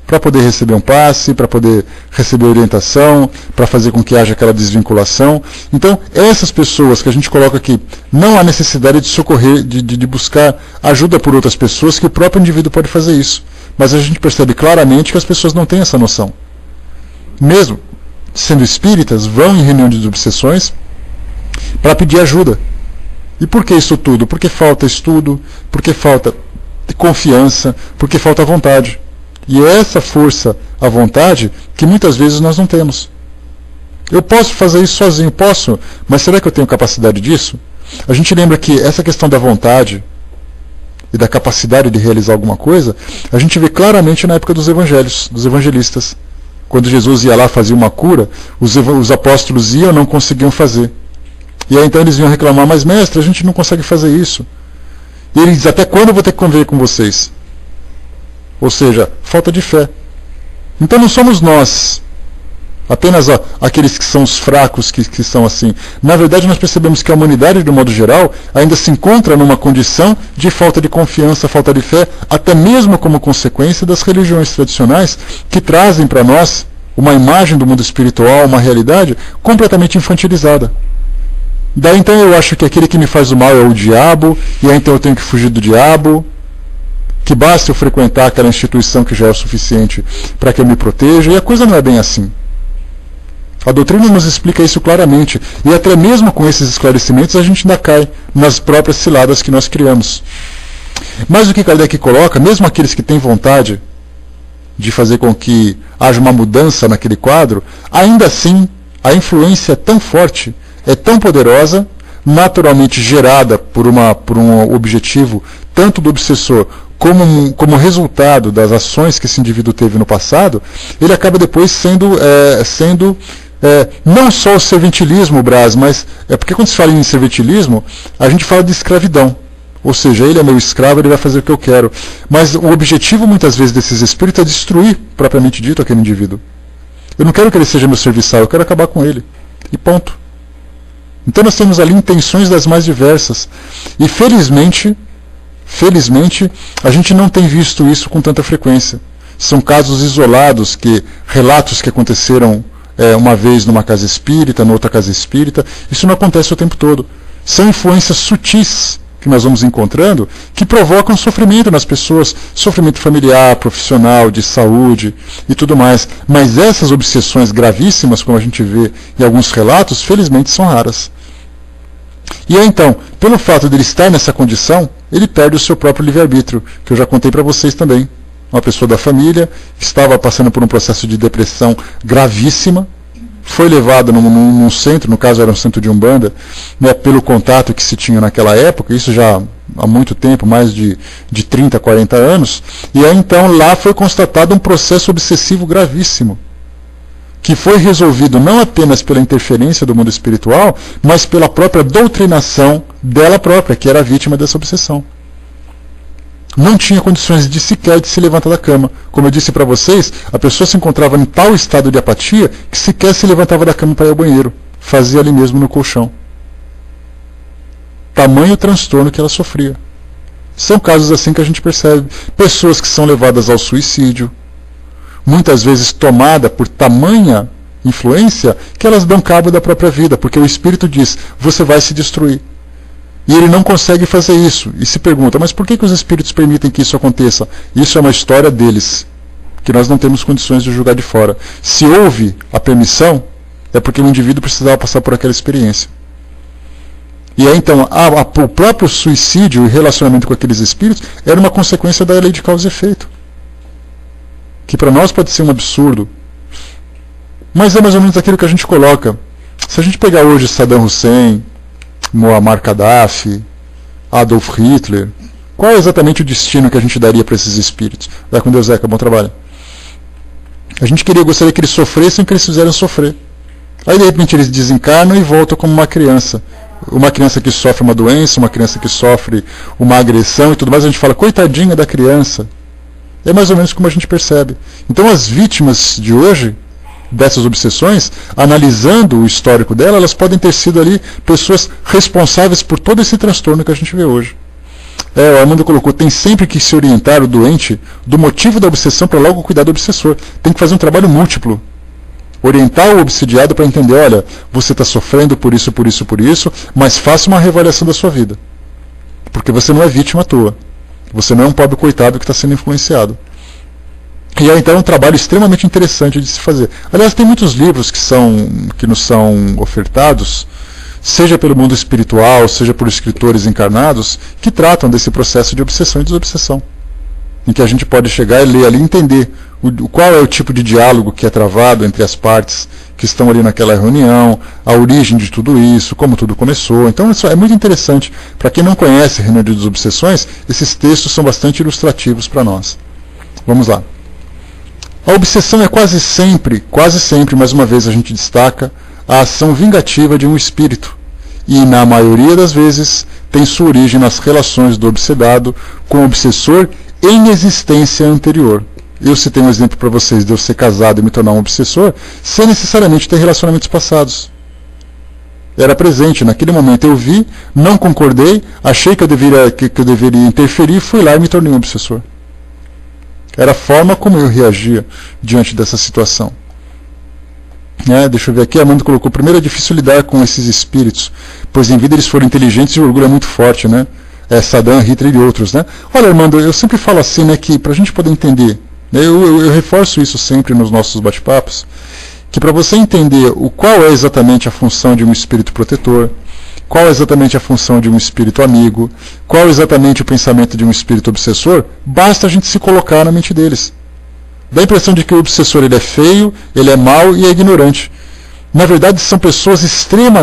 para poder receber um passe, para poder receber orientação, para fazer com que haja aquela desvinculação. Então, essas pessoas que a gente coloca aqui, não há necessidade de socorrer, de buscar ajuda por outras pessoas, que o próprio indivíduo pode fazer isso. Mas a gente percebe claramente que as pessoas não têm essa noção. Mesmo sendo espíritas, vão em reunião de desobsessões para pedir ajuda. E por que isso tudo? Porque falta estudo, porque falta confiança, porque falta vontade. E é essa força, a vontade, que muitas vezes nós não temos. Eu posso fazer isso sozinho, posso, mas será que eu tenho capacidade disso? A gente lembra que essa questão da vontade e da capacidade de realizar alguma coisa, a gente vê claramente na época dos evangelhos, dos evangelistas. Quando Jesus ia lá fazer uma cura, os apóstolos iam e não conseguiam fazer. E aí então eles vinham reclamar, mas mestre, a gente não consegue fazer isso. E ele diz, até quando eu vou ter que conviver com vocês? Ou seja, falta de fé. Então não somos nós, apenas aqueles que são os fracos que são assim. Na verdade, nós percebemos que a humanidade, de um modo geral, ainda se encontra numa condição de falta de confiança, falta de fé, até mesmo como consequência das religiões tradicionais, que trazem para nós uma imagem do mundo espiritual, uma realidade completamente infantilizada. Daí então eu acho que aquele que me faz o mal é o diabo, e aí então eu tenho que fugir do diabo, que basta eu frequentar aquela instituição que já é o suficiente para que eu me proteja, e a coisa não é bem assim. A doutrina nos explica isso claramente, e até mesmo com esses esclarecimentos a gente ainda cai nas próprias ciladas que nós criamos. Mas o que Kardec coloca, mesmo aqueles que têm vontade de fazer com que haja uma mudança naquele quadro, ainda assim a influência é tão forte, é tão poderosa, naturalmente gerada por um objetivo, tanto do obsessor como resultado das ações que esse indivíduo teve no passado, ele acaba depois sendo não só o serventilismo, Brás, mas é porque quando se fala em serventilismo, a gente fala de escravidão. Ou seja, ele é meu escravo, ele vai fazer o que eu quero. Mas o objetivo, muitas vezes, desses espíritos é destruir, propriamente dito, aquele indivíduo. Eu não quero que ele seja meu serviçal, eu quero acabar com ele. E ponto. Então nós temos ali intenções das mais diversas. E felizmente, a gente não tem visto isso com tanta frequência. São casos isolados, relatos que aconteceram uma vez numa casa espírita, noutra casa espírita. Isso não acontece o tempo todo. São influências sutis que nós vamos encontrando que provocam sofrimento nas pessoas, sofrimento familiar, profissional, de saúde e tudo mais. Mas essas obsessões gravíssimas, como a gente vê em alguns relatos, felizmente são raras. E aí, então, pelo fato de ele estar nessa condição, ele perde o seu próprio livre-arbítrio, que eu já contei para vocês também. Uma pessoa da família estava passando por um processo de depressão gravíssima, foi levado num centro, no caso era um centro de Umbanda, né, pelo contato que se tinha naquela época, isso já há muito tempo, mais de 30, 40 anos, e aí então lá foi constatado um processo obsessivo gravíssimo, que foi resolvido não apenas pela interferência do mundo espiritual, mas pela própria doutrinação dela própria, que era vítima dessa obsessão. Não tinha condições de sequer de se levantar da cama. Como eu disse para vocês, a pessoa se encontrava em tal estado de apatia que sequer se levantava da cama para ir ao banheiro. Fazia ali mesmo no colchão. Tamanho transtorno que ela sofria. São casos assim que a gente percebe. Pessoas que são levadas ao suicídio, muitas vezes tomada por tamanha influência, que elas dão cabo da própria vida, porque o espírito diz, você vai se destruir. E ele não consegue fazer isso. E se pergunta, mas por que os espíritos permitem que isso aconteça? Isso é uma história deles, que nós não temos condições de julgar de fora. Se houve a permissão, é porque o indivíduo precisava passar por aquela experiência. E aí então, o próprio suicídio e relacionamento com aqueles espíritos era uma consequência da lei de causa e efeito. Que para nós pode ser um absurdo. Mas é mais ou menos aquilo que a gente coloca. Se a gente pegar hoje Saddam Hussein, Muammar Gaddafi, Adolf Hitler, qual é exatamente o destino que a gente daria para esses espíritos? Vai com Deus, Zeca, bom trabalho. A gente gostaria que eles sofressem o que eles fizeram sofrer. Aí de repente eles desencarnam e voltam como uma criança. Uma criança que sofre uma doença, uma criança que sofre uma agressão e tudo mais, a gente fala, coitadinha da criança. É mais ou menos como a gente percebe. Então as vítimas de hoje, dessas obsessões, analisando o histórico dela, elas podem ter sido ali pessoas responsáveis por todo esse transtorno que a gente vê hoje. O Armando colocou, tem sempre que se orientar o doente do motivo da obsessão para logo cuidar do obsessor. Tem que fazer um trabalho múltiplo. Orientar o obsidiado para entender, olha, você está sofrendo por isso, por isso, por isso, mas faça uma reavaliação da sua vida. Porque você não é vítima à toa. Você não é um pobre coitado que está sendo influenciado. E aí, então, é um trabalho extremamente interessante de se fazer. Aliás, tem muitos livros que nos são ofertados, seja pelo mundo espiritual, seja por escritores encarnados, que tratam desse processo de obsessão e desobsessão. Em que a gente pode chegar e ler ali e entender qual é o tipo de diálogo que é travado entre as partes que estão ali naquela reunião, a origem de tudo isso, como tudo começou. Então isso é muito interessante. Para quem não conhece Reino de Desobsessões, esses textos são bastante ilustrativos para nós. Vamos lá. A obsessão é quase sempre, mais uma vez a gente destaca, a ação vingativa de um espírito. E, na maioria das vezes, tem sua origem nas relações do obsedado com o obsessor em existência anterior. Eu citei um exemplo para vocês de eu ser casado e me tornar um obsessor, sem necessariamente ter relacionamentos passados. Era presente, naquele momento eu vi, não concordei, achei que eu deveria interferir, fui lá e me tornei um obsessor. Era a forma como eu reagia diante dessa situação. Deixa eu ver aqui, a Amanda colocou, primeiro é difícil lidar com esses espíritos, pois em vida eles foram inteligentes e o orgulho é muito forte, né? Saddam, Hitler e outros, né? Olha, Armando, eu sempre falo assim, né, que para a gente poder entender, eu reforço isso sempre nos nossos bate-papos, que para você entender qual é exatamente a função de um espírito protetor, qual é exatamente a função de um espírito amigo, qual é exatamente o pensamento de um espírito obsessor, basta a gente se colocar na mente deles. Dá a impressão de que o obsessor ele é feio, ele é mau e é ignorante. Na verdade,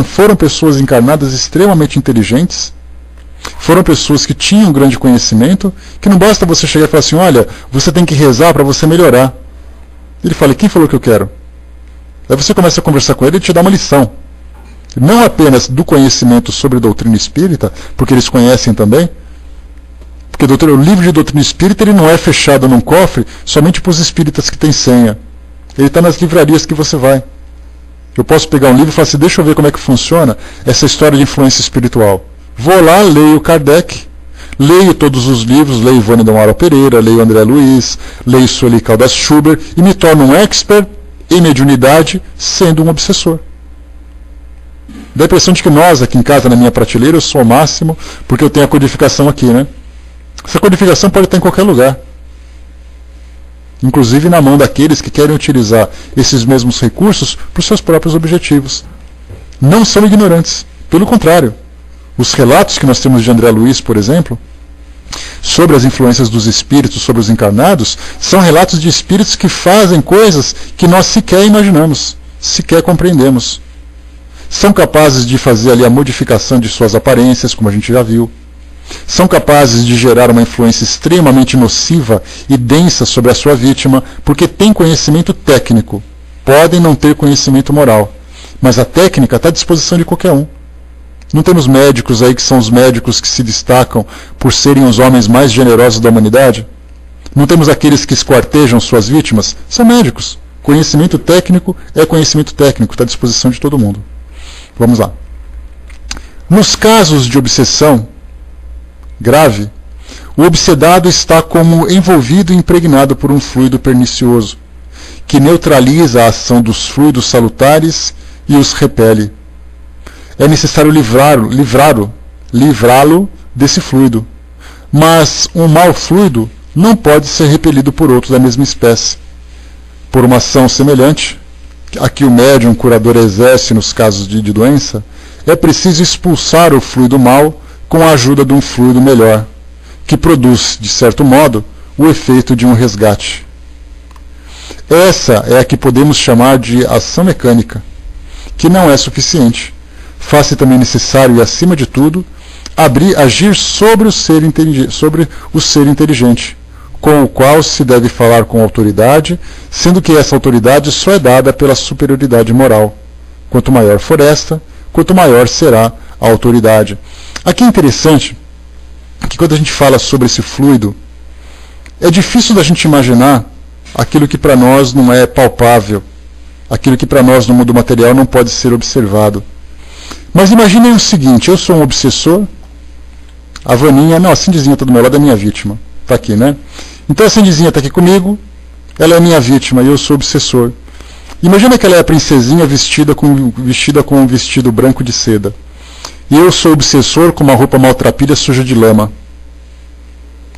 foram pessoas encarnadas extremamente inteligentes, foram pessoas que tinham grande conhecimento, que não basta você chegar e falar assim, olha, você tem que rezar para você melhorar. Ele fala, quem falou que eu quero? Aí você começa a conversar com ele e te dá uma lição. Não apenas do conhecimento sobre a doutrina espírita, porque eles conhecem também, porque o livro de doutrina espírita ele não é fechado num cofre somente para os espíritas que têm senha. Ele está nas livrarias que você vai. Eu posso pegar um livro e falar assim, deixa eu ver como é que funciona essa história de influência espiritual. Vou lá, leio Kardec, leio todos os livros, leio Ivone de Amaral Pereira, leio André Luiz, leio Sueli Caldas Schubert e me torno um expert em mediunidade sendo um obsessor. Dá a impressão de que nós, aqui em casa, na minha prateleira, eu sou o máximo, porque eu tenho a codificação aqui, né? Essa codificação pode estar em qualquer lugar. Inclusive na mão daqueles que querem utilizar esses mesmos recursos para os seus próprios objetivos. Não são ignorantes. Pelo contrário. Os relatos que nós temos de André Luiz, por exemplo, sobre as influências dos espíritos sobre os encarnados, são relatos de espíritos que fazem coisas que nós sequer imaginamos, sequer compreendemos. São capazes de fazer ali a modificação de suas aparências, como a gente já viu. São capazes de gerar uma influência extremamente nociva e densa sobre a sua vítima, porque têm conhecimento técnico. Podem não ter conhecimento moral, mas a técnica está à disposição de qualquer um. Não temos médicos aí que são os médicos que se destacam por serem os homens mais generosos da humanidade? Não temos aqueles que esquartejam suas vítimas? São médicos. Conhecimento técnico é conhecimento técnico, está à disposição de todo mundo. Vamos lá. Nos casos de obsessão grave, o obsedado está como envolvido e impregnado por um fluido pernicioso, que neutraliza a ação dos fluidos salutares e os repele. É necessário livrá-lo desse fluido. Mas um mau fluido não pode ser repelido por outro da mesma espécie. Por uma ação semelhante, a que o médium curador exerce nos casos de doença, é preciso expulsar o fluido mau com a ajuda de um fluido melhor, que produz, de certo modo, o efeito de um resgate. Essa é a que podemos chamar de ação mecânica, que não é suficiente. Faz-se também necessário, e acima de tudo, agir sobre o ser inteligente, com o qual se deve falar com autoridade, sendo que essa autoridade só é dada pela superioridade moral. Quanto maior for esta, quanto maior será a autoridade. Aqui é interessante que quando a gente fala sobre esse fluido, é difícil da gente imaginar aquilo que para nós não é palpável, aquilo que para nós no mundo material não pode ser observado. Mas imaginem o seguinte, eu sou um obsessor, A Vaninha, não, a Cindyzinha está do meu lado, é minha vítima. Está aqui, né? Então a Cindyzinha está aqui comigo, ela é minha vítima e eu sou obsessor. Imagina que ela é a princesinha vestida com um vestido branco de seda. E eu sou obsessor com uma roupa maltrapilha suja de lama.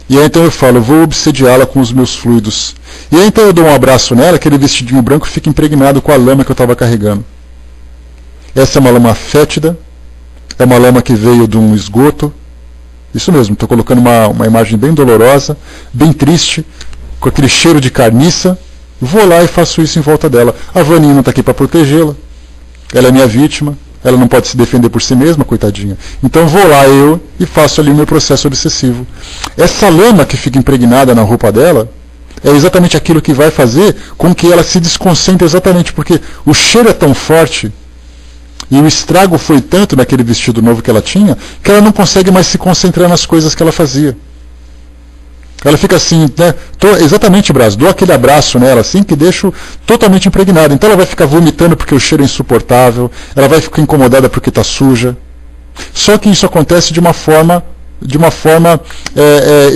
E aí então eu falo, eu vou obsediá-la com os meus fluidos. E aí então eu dou um abraço nela, aquele vestidinho branco fica impregnado com a lama que eu estava carregando. Essa é uma lama fétida, é uma lama que veio de um esgoto. Isso mesmo, estou colocando uma imagem bem dolorosa, bem triste, com aquele cheiro de carniça. Vou lá e faço isso em volta dela. A Vaninha não está aqui para protegê-la. Ela é minha vítima. Ela não pode se defender por si mesma, coitadinha. Então vou lá eu e faço ali o meu processo obsessivo. Essa lama que fica impregnada na roupa dela é exatamente aquilo que vai fazer com que ela se desconcentre, exatamente porque o cheiro é tão forte e o estrago foi tanto naquele vestido novo que ela tinha, que ela não consegue mais se concentrar nas coisas que ela fazia. Ela fica assim, né? Exatamente, Brás, dou aquele abraço nela assim que deixo totalmente impregnada. Então ela vai ficar vomitando porque o cheiro é insuportável, ela vai ficar incomodada porque está suja. Só que isso acontece de uma forma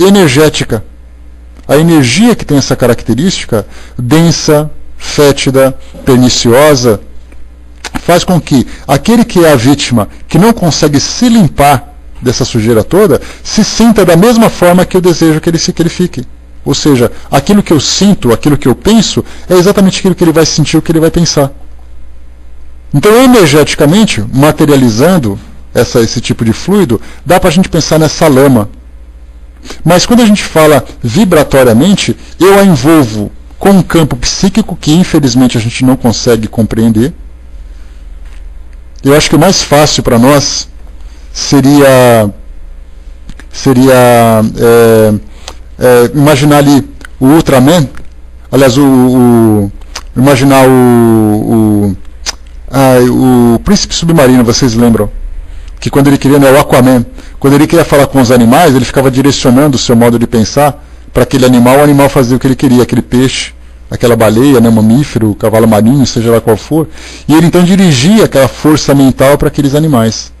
energética. A energia que tem essa característica, densa, fétida, perniciosa, faz com que aquele que é a vítima, que não consegue se limpar dessa sujeira toda, se sinta da mesma forma que eu desejo que ele fique. Ou seja, aquilo que eu sinto, aquilo que eu penso, é exatamente aquilo que ele vai sentir, o que ele vai pensar. Então, energeticamente, materializando esse tipo de fluido, dá para a gente pensar nessa lama. Mas quando a gente fala vibratoriamente, eu a envolvo com um campo psíquico que infelizmente a gente não consegue compreender. Eu acho que o mais fácil para nós seria imaginar ali o Ultraman, aliás, imaginar o Príncipe Submarino, vocês lembram? Que quando ele queria, o Aquaman, quando ele queria falar com os animais, ele ficava direcionando o seu modo de pensar para aquele animal, o animal fazia o que ele queria, aquele peixe, aquela baleia, né, mamífero, cavalo marinho, seja lá qual for, e ele então dirigia aquela força mental para aqueles animais.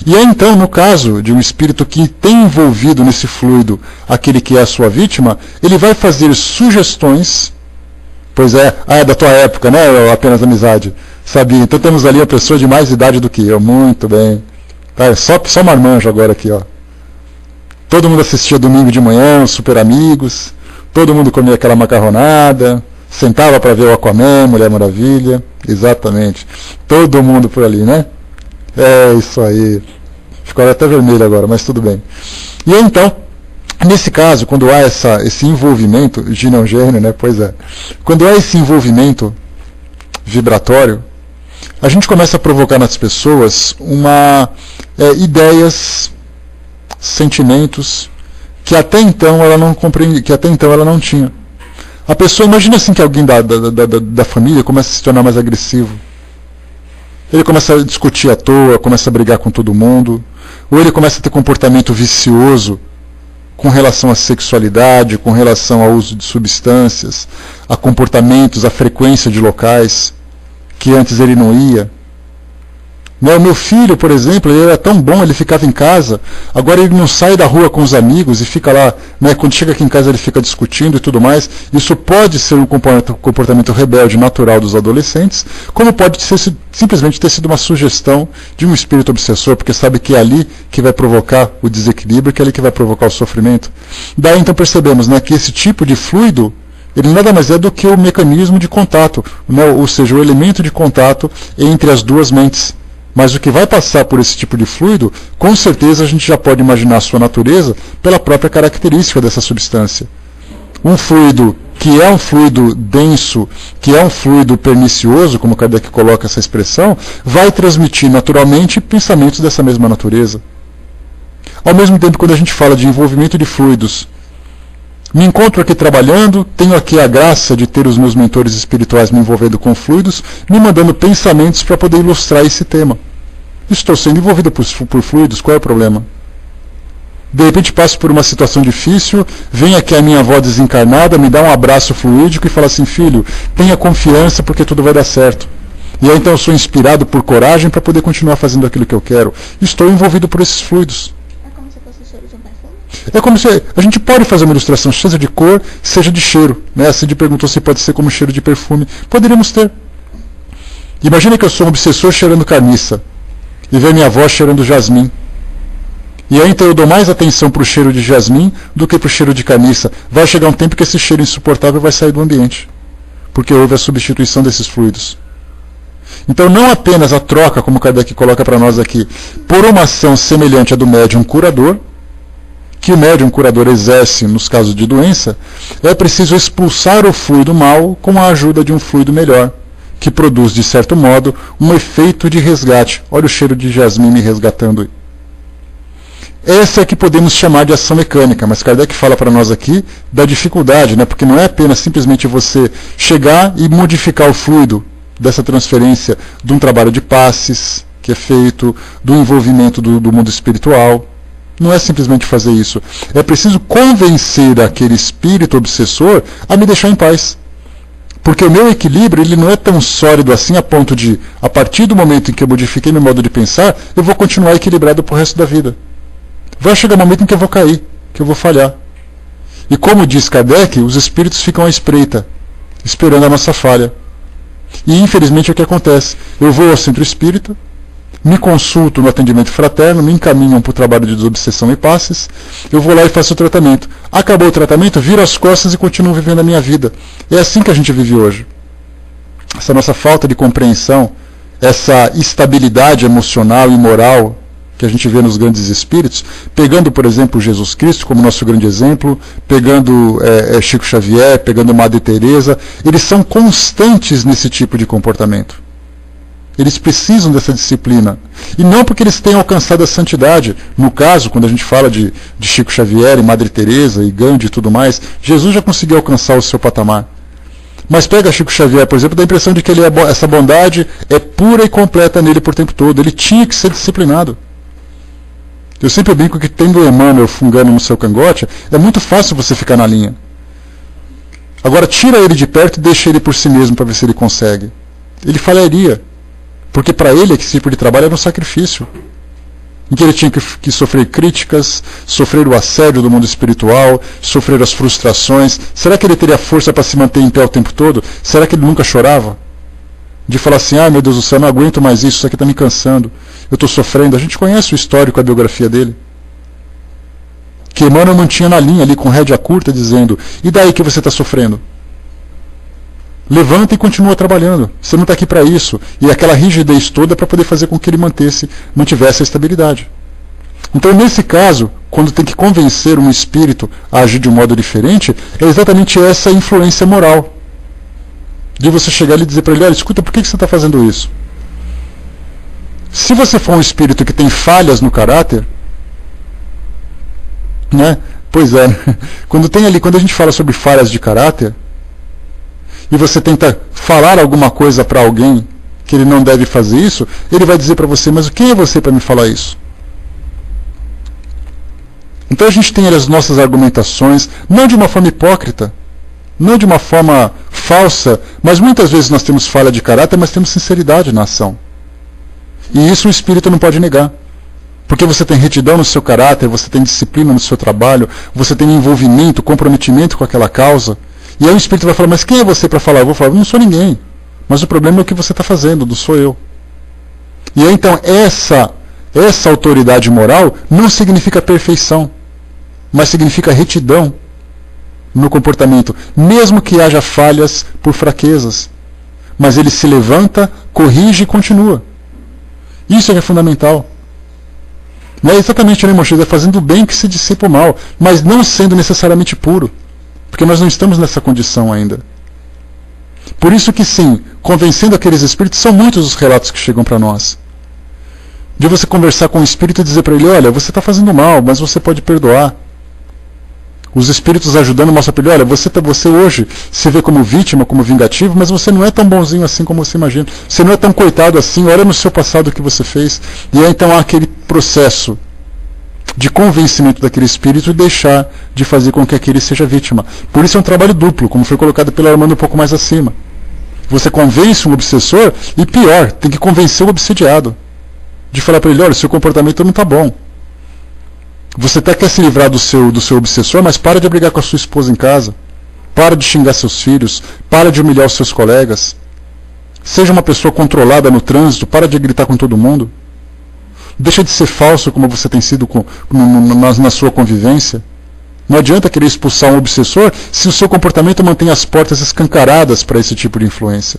E aí então, no caso de um espírito que tem envolvido nesse fluido aquele que é a sua vítima, ele vai fazer sugestões, pois é da tua época, né, apenas amizade, sabia? Então temos ali a pessoa de mais idade do que eu, muito bem. Tá, só marmanjo agora aqui, ó. Todo mundo assistia domingo de manhã, os Super Amigos, todo mundo comia aquela macarronada, sentava para ver o Aquaman, Mulher Maravilha, exatamente. Todo mundo por ali, né? É isso aí. Ficou até vermelho agora, mas tudo bem. E aí, então, nesse caso, quando há esse envolvimento, Gino é um gênio, né? Pois é. Quando há esse envolvimento vibratório, a gente começa a provocar nas pessoas ideias, sentimentos que até então ela não compreende, que até então ela não tinha. A pessoa, imagina assim que alguém da família começa a se tornar mais agressivo. Ele começa a discutir à toa, começa a brigar com todo mundo, ou ele começa a ter comportamento vicioso com relação à sexualidade, com relação ao uso de substâncias, a comportamentos, a frequência de locais que antes ele não ia. O meu filho, por exemplo, ele era tão bom, ele ficava em casa, agora ele não sai da rua com os amigos e fica lá, quando chega aqui em casa ele fica discutindo e tudo mais. Isso pode ser um comportamento rebelde natural dos adolescentes, como pode simplesmente ter sido uma sugestão de um espírito obsessor, porque sabe que é ali que vai provocar o desequilíbrio, que é ali que vai provocar o sofrimento. Daí então percebemos que esse tipo de fluido, ele nada mais é do que o mecanismo de contato, ou seja, o elemento de contato entre as duas mentes. Mas o que vai passar por esse tipo de fluido, com certeza a gente já pode imaginar a sua natureza pela própria característica dessa substância. Um fluido que é um fluido denso, que é um fluido pernicioso, como Kardec coloca essa expressão, vai transmitir naturalmente pensamentos dessa mesma natureza. Ao mesmo tempo, quando a gente fala de envolvimento de fluidos, me encontro aqui trabalhando, tenho aqui a graça de ter os meus mentores espirituais me envolvendo com fluidos, me mandando pensamentos para poder ilustrar esse tema. Estou sendo envolvido por fluidos, qual é o problema? De repente passo por uma situação difícil, vem aqui a minha avó desencarnada, me dá um abraço fluídico e fala assim, filho, tenha confiança porque tudo vai dar certo. E aí então eu sou inspirado por coragem para poder continuar fazendo aquilo que eu quero. Estou envolvido por esses fluidos. É como se É como se a gente pode fazer uma ilustração, seja de cor, seja de cheiro. Né? A Cid perguntou se pode ser como cheiro de perfume. Poderíamos ter. Imagina que eu sou um obsessor cheirando carniça e ver minha avó cheirando jasmim. E aí então eu dou mais atenção para o cheiro de jasmim do que para o cheiro de carniça. Vai chegar um tempo que esse cheiro insuportável vai sair do ambiente, porque houve a substituição desses fluidos. Então não apenas a troca, como Kardec coloca para nós aqui, por uma ação semelhante à do médium curador, que o médium curador exerce nos casos de doença, é preciso expulsar o fluido mau com a ajuda de um fluido melhor, que produz, de certo modo, um efeito de resgate. Olha o cheiro de jasmim me resgatando. Essa é que podemos chamar de ação mecânica, mas Kardec fala para nós aqui da dificuldade, né? Porque não é apenas simplesmente você chegar e modificar o fluido dessa transferência de um trabalho de passes que é feito, do envolvimento do mundo espiritual. Não é simplesmente fazer isso. É preciso convencer aquele espírito obsessor a me deixar em paz. Porque o meu equilíbrio ele não é tão sólido assim a ponto de, a partir do momento em que eu modifiquei meu modo de pensar, eu vou continuar equilibrado pro resto da vida. Vai chegar um momento em que eu vou cair, que eu vou falhar. E como diz Kardec, os espíritos ficam à espreita, esperando a nossa falha. E infelizmente é o que acontece. Eu vou ao centro espírita, me consulto no atendimento fraterno, me encaminham para o trabalho de desobsessão e passes, eu vou lá e faço o tratamento. Acabou o tratamento, viro as costas e continuo vivendo a minha vida. É assim que a gente vive hoje. Essa nossa falta de compreensão, essa instabilidade emocional e moral que a gente vê nos grandes espíritos, pegando, por exemplo, Jesus Cristo como nosso grande exemplo, pegando Chico Xavier, pegando Madre Teresa, eles são constantes nesse tipo de comportamento. Eles precisam dessa disciplina. E não porque eles tenham alcançado a santidade. No caso, quando a gente fala de Chico Xavier e Madre Teresa e Gandhi e tudo mais, Jesus já conseguiu alcançar o seu patamar. Mas pega Chico Xavier, por exemplo, dá a impressão de que essa bondade é pura e completa nele por tempo todo. Ele tinha que ser disciplinado. Eu sempre brinco que tendo o Emmanuel fungando no seu cangote, é muito fácil você ficar na linha. Agora tira ele de perto e deixa ele por si mesmo para ver se ele consegue. Ele falharia. Porque para ele esse tipo de trabalho era um sacrifício. Em que ele tinha que sofrer críticas, sofrer o assédio do mundo espiritual, sofrer as frustrações. Será que ele teria força para se manter em pé o tempo todo? Será que ele nunca chorava? De falar assim, meu Deus do céu, não aguento mais isso aqui está me cansando. Eu estou sofrendo. A gente conhece o histórico, a biografia dele. Que Emmanuel mantinha na linha ali com rédea curta, dizendo, e daí que você está sofrendo? Levanta e continua trabalhando. Você não está aqui para isso. E aquela rigidez toda para poder fazer com que ele mantivesse a estabilidade. Então, nesse caso, quando tem que convencer um espírito a agir de um modo diferente, é exatamente essa influência moral. De você chegar ali e dizer para ele, olha, escuta, por que você está fazendo isso? Se você for um espírito que tem falhas no caráter, né? Pois é, quando a gente fala sobre falhas de caráter, e você tenta falar alguma coisa para alguém que ele não deve fazer isso, ele vai dizer para você, mas quem é você para me falar isso? Então a gente tem as nossas argumentações, não de uma forma hipócrita, não de uma forma falsa, mas muitas vezes nós temos falha de caráter, mas temos sinceridade na ação. E isso o espírito não pode negar. Porque você tem retidão no seu caráter, você tem disciplina no seu trabalho, você tem envolvimento, comprometimento com aquela causa. E aí o espírito vai falar, mas quem é você para falar? Eu vou falar, não sou ninguém. Mas o problema é o que você está fazendo, não sou eu. E aí então essa autoridade moral não significa perfeição, mas significa retidão no comportamento, mesmo que haja falhas por fraquezas. Mas ele se levanta, corrige e continua. Isso é que é fundamental. Não é exatamente, né, Moisés? É fazendo o bem que se dissipa o mal, mas não sendo necessariamente puro. Porque nós não estamos nessa condição ainda. Por isso que sim, convencendo aqueles espíritos, são muitos os relatos que chegam para nós. De você conversar com o espírito e dizer para ele, olha, você está fazendo mal, mas você pode perdoar. Os espíritos ajudando mostram para ele, olha, você hoje se vê como vítima, como vingativo, mas você não é tão bonzinho assim como você imagina. Você não é tão coitado assim, olha no seu passado o que você fez. E aí então há aquele processo de convencimento daquele espírito e deixar de fazer com que aquele seja vítima. Por isso é um trabalho duplo, como foi colocado pela Armando um pouco mais acima. Você convence um obsessor e pior, tem que convencer o obsediado. De falar para ele, olha, seu comportamento não está bom. Você até quer se livrar do seu obsessor, mas para de brigar com a sua esposa em casa. Para de xingar seus filhos. Para de humilhar os seus colegas. Seja uma pessoa controlada no trânsito. Para de gritar com todo mundo. Deixa de ser falso como você tem sido na sua convivência. Não adianta querer expulsar um obsessor se o seu comportamento mantém as portas escancaradas para esse tipo de influência.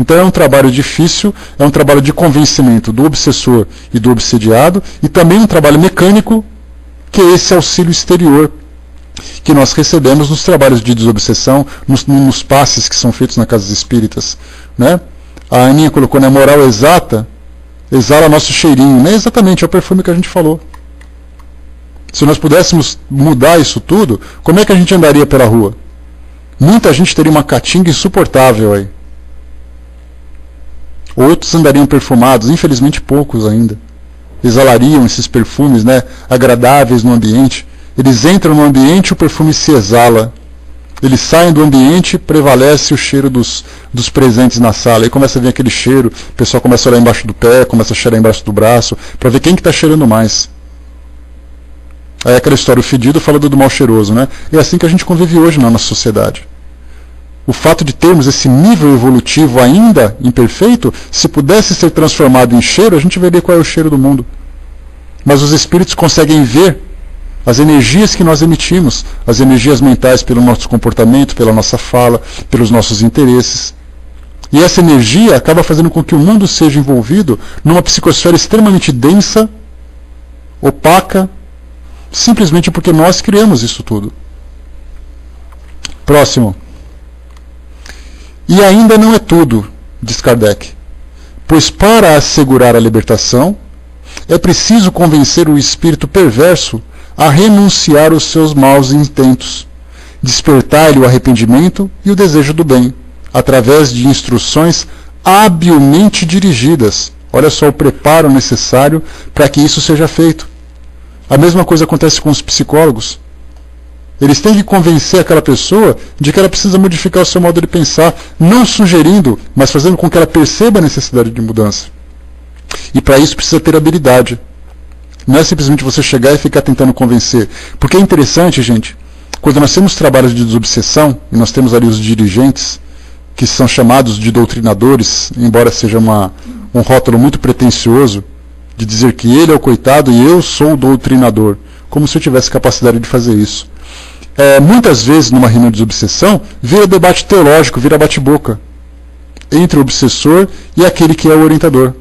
Então é um trabalho difícil, é um trabalho de convencimento do obsessor e do obsediado, e também um trabalho mecânico, que é esse auxílio exterior que nós recebemos nos trabalhos de desobsessão, nos passes que são feitos nas casas espíritas. Né? A Aninha colocou, na moral exata, exala nosso cheirinho. Não é exatamente, é o perfume que a gente falou. Se nós pudéssemos mudar isso tudo, como é que a gente andaria pela rua? Muita gente teria uma caatinga insuportável aí. Outros andariam perfumados, infelizmente poucos ainda. Exalariam esses perfumes, né, agradáveis no ambiente. Eles entram no ambiente e o perfume se exala. Eles saem do ambiente e prevalece o cheiro dos presentes na sala. Aí começa a vir aquele cheiro, o pessoal começa a olhar embaixo do pé, começa a cheirar embaixo do braço, para ver quem que está cheirando mais. Aí aquela história, o fedido falando do mal cheiroso, né? É assim que a gente convive hoje na nossa sociedade. O fato de termos esse nível evolutivo ainda imperfeito, se pudesse ser transformado em cheiro, a gente veria qual é o cheiro do mundo. Mas os espíritos conseguem ver as energias que nós emitimos, as energias mentais pelo nosso comportamento, pela nossa fala, pelos nossos interesses. E essa energia acaba fazendo com que o mundo seja envolvido numa psicosfera extremamente densa, opaca, simplesmente porque nós criamos isso tudo. Próximo. E ainda não é tudo, diz Kardec, pois para assegurar a libertação, é preciso convencer o espírito perverso a renunciar aos seus maus intentos, despertar-lhe o arrependimento e o desejo do bem, através de instruções habilmente dirigidas. Olha só o preparo necessário para que isso seja feito. A mesma coisa acontece com os psicólogos. Eles têm que convencer aquela pessoa de que ela precisa modificar o seu modo de pensar, não sugerindo, mas fazendo com que ela perceba a necessidade de mudança. E para isso precisa ter habilidade. Não é simplesmente você chegar e ficar tentando convencer. Porque é interessante, gente, quando nós temos trabalhos de desobsessão, e nós temos ali os dirigentes, que são chamados de doutrinadores, embora seja um rótulo muito pretensioso, de dizer que ele é o coitado e eu sou o doutrinador, como se eu tivesse capacidade de fazer isso. Muitas vezes, numa reunião de desobsessão, vira debate teológico, vira bate-boca entre o obsessor e aquele que é o orientador.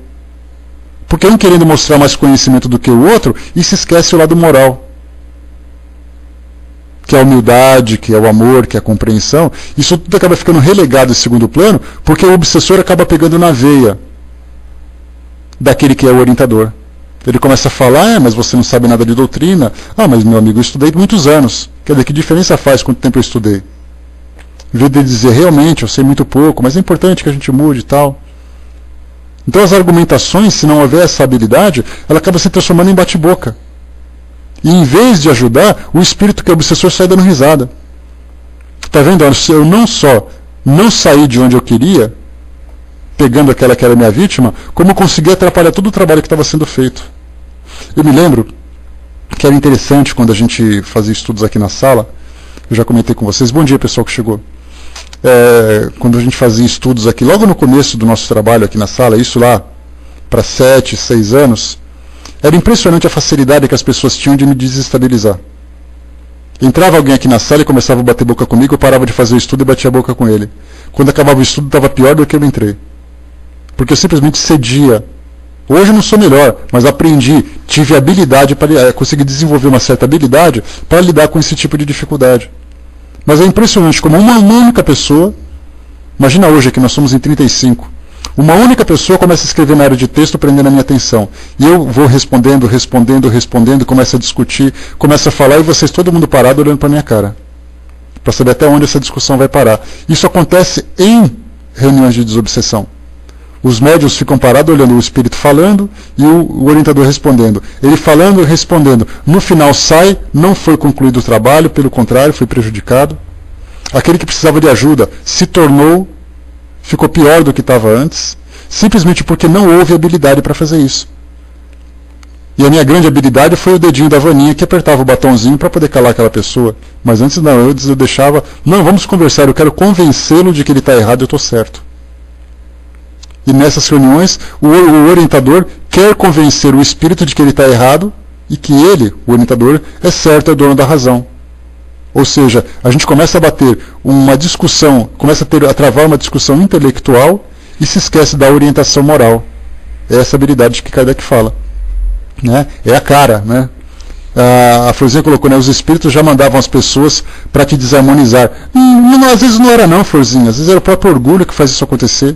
Porque um querendo mostrar mais conhecimento do que o outro, e se esquece o lado moral, que é a humildade, que é o amor, que é a compreensão. Isso tudo acaba ficando relegado em segundo plano, porque o obsessor acaba pegando na veia daquele que é o orientador. Ele começa a falar, mas você não sabe nada de doutrina. Ah, mas meu amigo, eu estudei muitos anos. Quer dizer, que diferença faz quanto tempo eu estudei? Em vez de dizer, realmente, eu sei muito pouco, mas é importante que a gente mude e tal. Então as argumentações, se não houver essa habilidade, ela acaba se transformando em bate-boca. E em vez de ajudar, o espírito que é obsessor sai dando risada. Está vendo? Eu não só não saí de onde eu queria, pegando aquela que era minha vítima, como eu consegui atrapalhar todo o trabalho que estava sendo feito. Eu me lembro que era interessante quando a gente fazia estudos aqui na sala, eu já comentei com vocês, bom dia pessoal que chegou, quando a gente fazia estudos aqui, logo no começo do nosso trabalho aqui na sala, isso lá para 7, 6 anos, era impressionante a facilidade que as pessoas tinham de me desestabilizar. Entrava alguém aqui na sala e começava a bater boca comigo, eu parava de fazer o estudo e batia a boca com ele. Quando acabava o estudo estava pior do que eu entrei. Porque eu simplesmente cedia. Hoje eu não sou melhor, mas aprendi, tive habilidade para conseguir desenvolver uma certa habilidade para lidar com esse tipo de dificuldade. Mas é impressionante como uma única pessoa, imagina hoje que nós somos em 35, uma única pessoa começa a escrever na área de texto prendendo a minha atenção. E eu vou respondendo, começa a discutir, começa a falar e vocês, todo mundo parado olhando para a minha cara. Para saber até onde essa discussão vai parar. Isso acontece em reuniões de desobsessão. Os médiuns ficam parados olhando o espírito falando e o orientador respondendo. Ele falando e respondendo. No final sai, não foi concluído o trabalho, pelo contrário, foi prejudicado. Aquele que precisava de ajuda se tornou, ficou pior do que estava antes, simplesmente porque não houve habilidade para fazer isso. E a minha grande habilidade foi o dedinho da Vaninha que apertava o botãozinho para poder calar aquela pessoa. Mas antes não, eu deixava, não, vamos conversar, eu quero convencê-lo de que ele está errado e eu estou certo. E nessas reuniões, o orientador quer convencer o espírito de que ele está errado e que ele, o orientador, é certo, é dono da razão. Ou seja, a gente começa a bater uma discussão, começa a travar uma discussão intelectual e se esquece da orientação moral. É essa habilidade que Kardec fala. Né? É a cara. Né? A Florzinha colocou, né? Os espíritos já mandavam as pessoas para te desarmonizar. Às vezes não era não, Florzinha. Às vezes era o próprio orgulho que faz isso acontecer.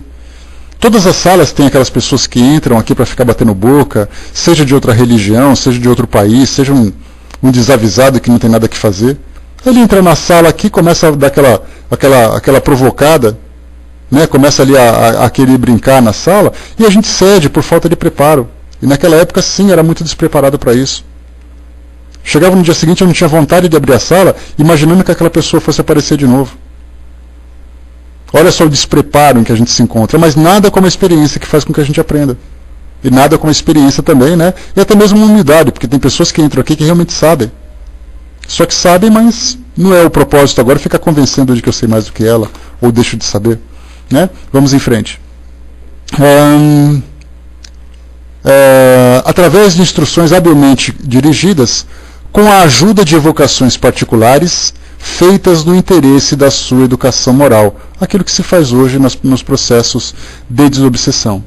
Todas as salas têm aquelas pessoas que entram aqui para ficar batendo boca, seja de outra religião, seja de outro país, seja um desavisado que não tem nada que fazer. Ele entra na sala aqui, começa a dar aquela provocada, né? Começa ali a querer brincar na sala, e a gente cede por falta de preparo. E naquela época, sim, era muito despreparado para isso. Chegava no dia seguinte, eu não tinha vontade de abrir a sala, imaginando que aquela pessoa fosse aparecer de novo. Olha só o despreparo em que a gente se encontra, mas nada como a experiência que faz com que a gente aprenda. E nada como a experiência também, né? E até mesmo uma humildade, porque tem pessoas que entram aqui que realmente sabem. Só que sabem, mas não é o propósito agora ficar convencendo de que eu sei mais do que ela, ou deixo de saber. Né? Vamos em frente. Através de instruções habilmente dirigidas, com a ajuda de evocações particulares, feitas no interesse da sua educação moral, aquilo que se faz hoje nos processos de desobsessão.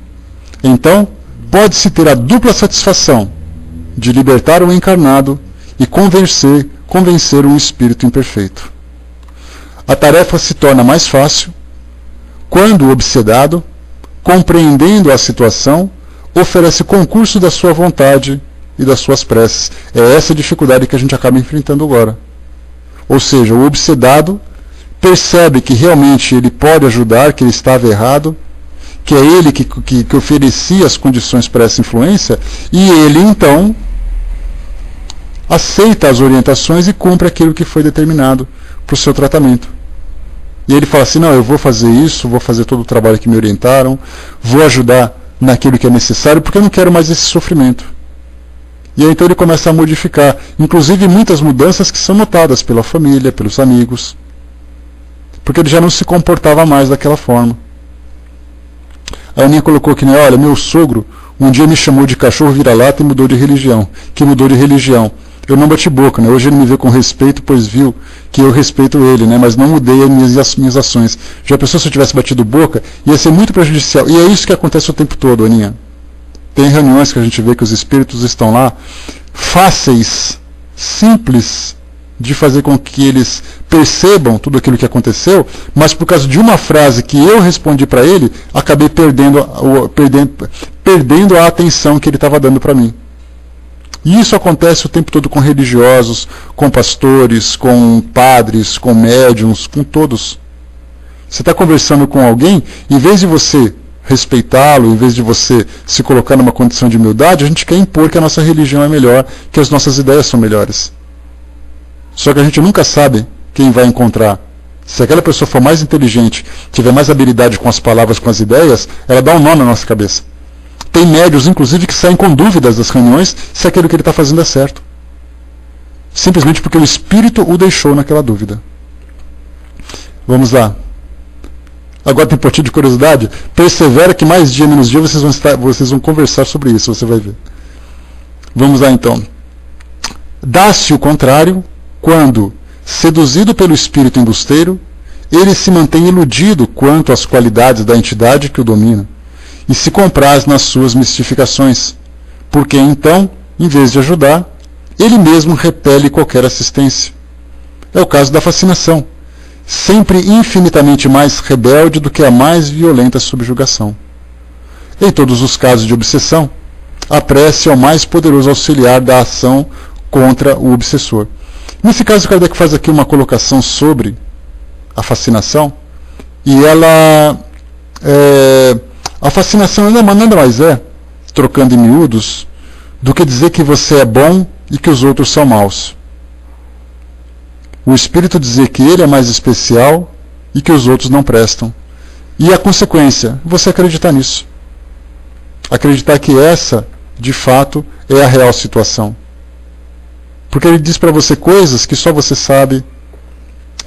Então, pode-se ter a dupla satisfação de libertar o encarnado e convencer um espírito imperfeito. A tarefa se torna mais fácil quando o obsedado, compreendendo a situação, oferece concurso da sua vontade e das suas preces. É essa dificuldade que a gente acaba enfrentando agora. Ou seja, o obsedado percebe que realmente ele pode ajudar, que ele estava errado, que é ele que oferecia as condições para essa influência, e ele então aceita as orientações e cumpre aquilo que foi determinado para o seu tratamento. E ele fala assim, não, eu vou fazer isso, vou fazer todo o trabalho que me orientaram, vou ajudar naquilo que é necessário, porque eu não quero mais esse sofrimento. E aí então ele começa a modificar, inclusive muitas mudanças que são notadas pela família, pelos amigos, porque ele já não se comportava mais daquela forma. A Aninha colocou que, né, olha, meu sogro um dia me chamou de cachorro vira-lata e mudou de religião. Eu não bati boca, né? Hoje ele me vê com respeito, pois viu que eu respeito ele, né? Mas não mudei as minhas ações. Já pensou se eu tivesse batido boca? Ia ser muito prejudicial. E é isso que acontece o tempo todo, Aninha. Tem reuniões que a gente vê que os espíritos estão lá, fáceis, simples, de fazer com que eles percebam tudo aquilo que aconteceu, mas por causa de uma frase que eu respondi para ele, acabei perdendo a atenção que ele estava dando para mim. E isso acontece o tempo todo com religiosos, com pastores, com padres, com médiuns, com todos. Você está conversando com alguém, em vez de você respeitá-lo, em vez de você se colocar numa condição de humildade, a gente quer impor que a nossa religião é melhor, que as nossas ideias são melhores. Só que a gente nunca sabe quem vai encontrar. Se aquela pessoa for mais inteligente, tiver mais habilidade com as palavras, com as ideias, ela dá um nó na nossa cabeça. Tem médios, inclusive, que saem com dúvidas das reuniões se aquilo que ele está fazendo é certo. Simplesmente porque o espírito o deixou naquela dúvida. Vamos lá. Agora tem um pouquinho de curiosidade. Persevera que mais dia, menos dia, vocês vão conversar sobre isso, você vai ver. Vamos lá então. Dá-se o contrário quando, seduzido pelo espírito embusteiro, ele se mantém iludido quanto às qualidades da entidade que o domina e se compraz nas suas mistificações, porque então, em vez de ajudar, ele mesmo repele qualquer assistência. É o caso da fascinação, sempre infinitamente mais rebelde do que a mais violenta subjugação. Em todos os casos de obsessão, a prece é o mais poderoso auxiliar da ação contra o obsessor. Nesse caso, Kardec faz aqui uma colocação sobre a fascinação, e ela a fascinação nada mais é, trocando em miúdos, do que dizer que você é bom e que os outros são maus. O espírito dizer que ele é mais especial e que os outros não prestam. E a consequência, você acreditar nisso. Acreditar que essa de fato, é a real situação. Porque ele diz para você coisas que só você sabe,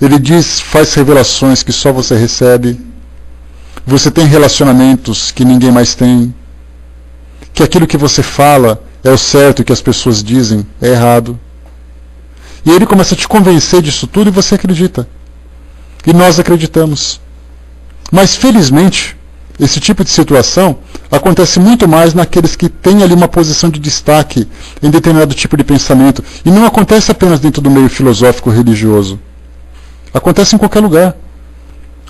ele faz revelações que só você recebe, você tem relacionamentos que ninguém mais tem, que aquilo que você fala é o certo e que as pessoas dizem é errado. E ele começa a te convencer disso tudo e você acredita. E nós acreditamos. Mas felizmente, esse tipo de situação acontece muito mais naqueles que têm ali uma posição de destaque em determinado tipo de pensamento. E não acontece apenas dentro do meio filosófico religioso. Acontece em qualquer lugar.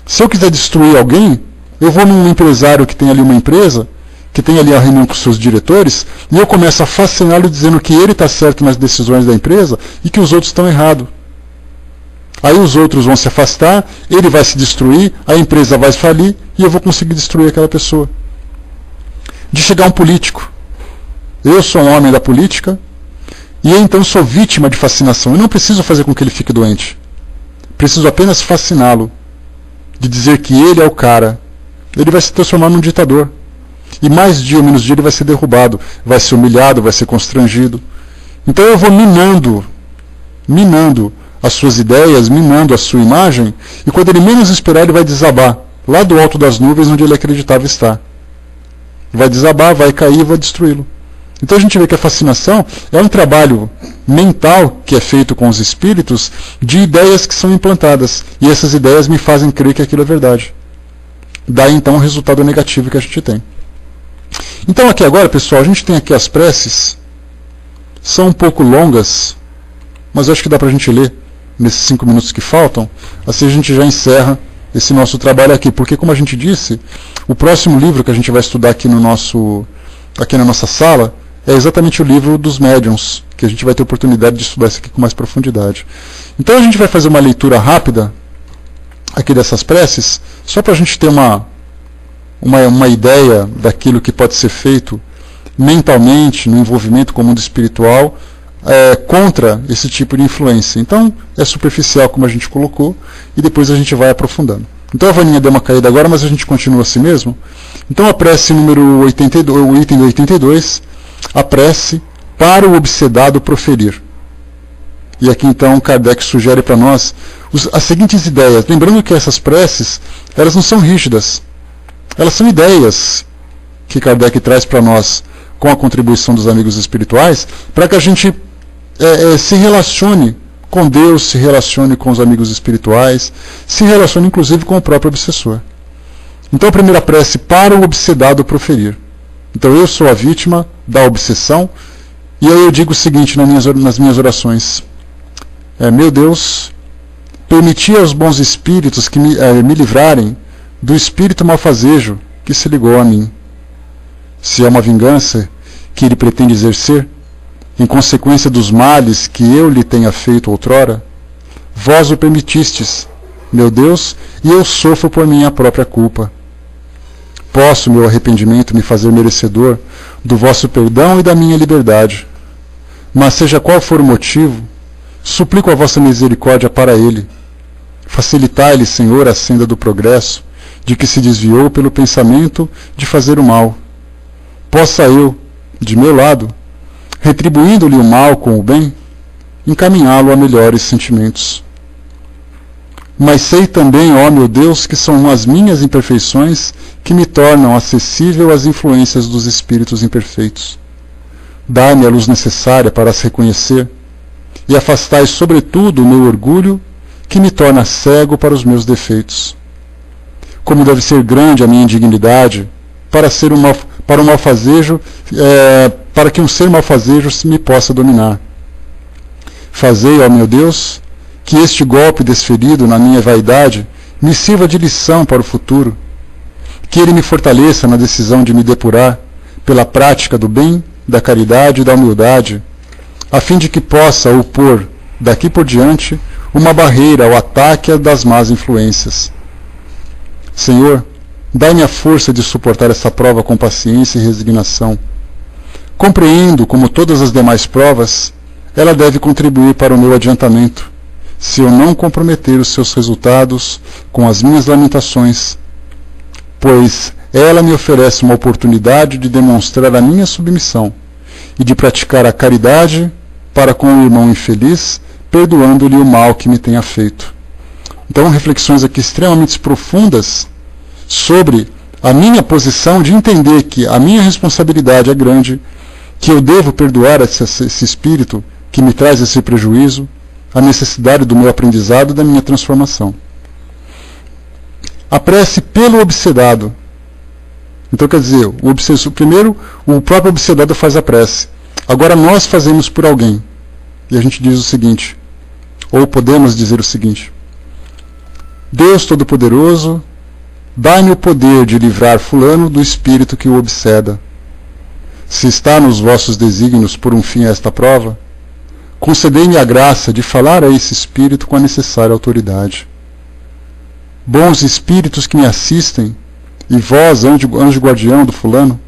Se eu quiser destruir alguém, eu vou num empresário que tem ali uma empresa, que tem ali a reunião com seus diretores, e eu começo a fasciná-lo dizendo que ele está certo nas decisões da empresa e que os outros estão errados. Aí os outros vão se afastar, ele vai se destruir, a empresa vai falir e eu vou conseguir destruir aquela pessoa. De chegar um político. Eu sou um homem da política e eu então sou vítima de fascinação. Eu não preciso fazer com que ele fique doente. Preciso apenas fasciná-lo. De dizer que ele é o cara. Ele vai se transformar num ditador. E mais dia ou menos dia ele vai ser derrubado. Vai ser humilhado, vai ser constrangido. Então eu vou minando as suas ideias, minando a sua imagem, e quando ele menos esperar, ele vai desabar, lá do alto das nuvens onde ele acreditava estar. Vai desabar, vai cair e vai destruí-lo. Então a gente vê que a fascinação é um trabalho mental que é feito com os espíritos de ideias que são implantadas, e essas ideias me fazem crer que aquilo é verdade. Daí então o resultado negativo que a gente tem. Então aqui agora, pessoal, a gente tem aqui as preces, são um pouco longas, mas eu acho que dá para a gente ler nesses 5 minutos que faltam, assim a gente já encerra esse nosso trabalho aqui, porque como a gente disse, o próximo livro que a gente vai estudar aqui na nossa sala é exatamente o livro dos médiuns, que a gente vai ter oportunidade de estudar isso aqui com mais profundidade. Então a gente vai fazer uma leitura rápida aqui dessas preces, só para a gente ter uma ideia daquilo que pode ser feito mentalmente, no envolvimento com o mundo espiritual, contra esse tipo de influência. Então, é superficial como a gente colocou, e depois a gente vai aprofundando. Então a Vaninha deu uma caída agora, mas a gente continua assim mesmo. Então a prece número 82, o item 82, a prece para o obsedado proferir. E aqui então Kardec sugere para nós as seguintes ideias. Lembrando que essas preces, elas não são rígidas. Elas são ideias que Kardec traz para nós com a contribuição dos amigos espirituais, para que a gente se relacione com Deus, se relacione com os amigos espirituais, se relacione inclusive com o próprio obsessor. Então a primeira prece para o obsedado proferir. Então eu sou a vítima da obsessão, e aí eu digo o seguinte nas minhas orações: meu Deus, permiti aos bons espíritos que me livrarem do espírito malfazejo que se ligou a mim. Se é uma vingança que ele pretende exercer, em consequência dos males que eu lhe tenha feito outrora, vós o permitistes, meu Deus, e eu sofro por minha própria culpa. Posso, meu arrependimento, me fazer merecedor do vosso perdão e da minha liberdade. Mas seja qual for o motivo, suplico a vossa misericórdia para ele. Facilitai-lhe, Senhor, a senda do progresso, de que se desviou pelo pensamento de fazer o mal. Possa eu, de meu lado, retribuindo-lhe o mal com o bem, encaminhá-lo a melhores sentimentos. Mas sei também, ó meu Deus, que são as minhas imperfeições que me tornam acessível às influências dos espíritos imperfeitos. Dá-me a luz necessária para as reconhecer, e afastai sobretudo o meu orgulho, que me torna cego para os meus defeitos. Como deve ser grande a minha indignidade para que um ser malfazejo me possa dominar. Fazei, ó meu Deus, que este golpe desferido na minha vaidade me sirva de lição para o futuro, que ele me fortaleça na decisão de me depurar pela prática do bem, da caridade e da humildade, a fim de que possa opor, daqui por diante, uma barreira ao ataque das más influências. Senhor, dai-me a força de suportar essa prova com paciência e resignação. Compreendo, como todas as demais provas, ela deve contribuir para o meu adiantamento, se eu não comprometer os seus resultados com as minhas lamentações, pois ela me oferece uma oportunidade de demonstrar a minha submissão e de praticar a caridade para com o irmão infeliz, perdoando-lhe o mal que me tenha feito. Então, reflexões aqui extremamente profundas sobre a minha posição de entender que a minha responsabilidade é grande, que eu devo perdoar esse espírito que me traz esse prejuízo, a necessidade do meu aprendizado e da minha transformação. A prece pelo obsedado. Então, quer dizer, primeiro o próprio obsedado faz a prece. Agora nós fazemos por alguém. E a gente diz o seguinte, ou podemos dizer o seguinte: Deus Todo-Poderoso, dai-me o poder de livrar fulano do espírito que o obseda. Se está nos vossos desígnios por um fim a esta prova, concedei-me a graça de falar a esse espírito com a necessária autoridade. Bons espíritos que me assistem, e vós, anjo guardião do fulano,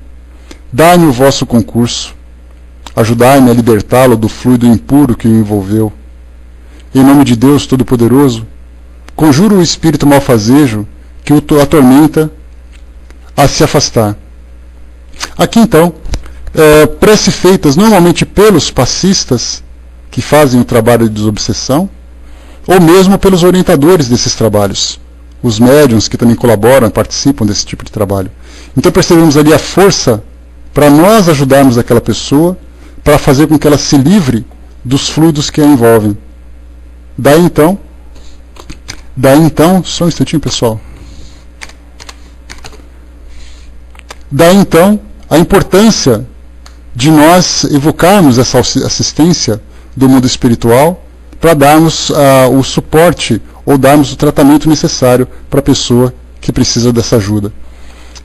dai-me o vosso concurso. Ajudai-me a libertá-lo do fluido impuro que o envolveu. Em nome de Deus Todo-Poderoso, conjuro o espírito malfazejo que o atormenta a se afastar. Aqui então, prece feitas normalmente pelos passistas que fazem o trabalho de desobsessão, ou mesmo pelos orientadores desses trabalhos, os médiuns que também colaboram, participam desse tipo de trabalho. Então percebemos ali a força para nós ajudarmos aquela pessoa, para fazer com que ela se livre dos fluidos que a envolvem. Daí então, só um instantinho, pessoal. Daí então, a importância de nós evocarmos essa assistência do mundo espiritual para darmos o suporte ou darmos o tratamento necessário para a pessoa que precisa dessa ajuda.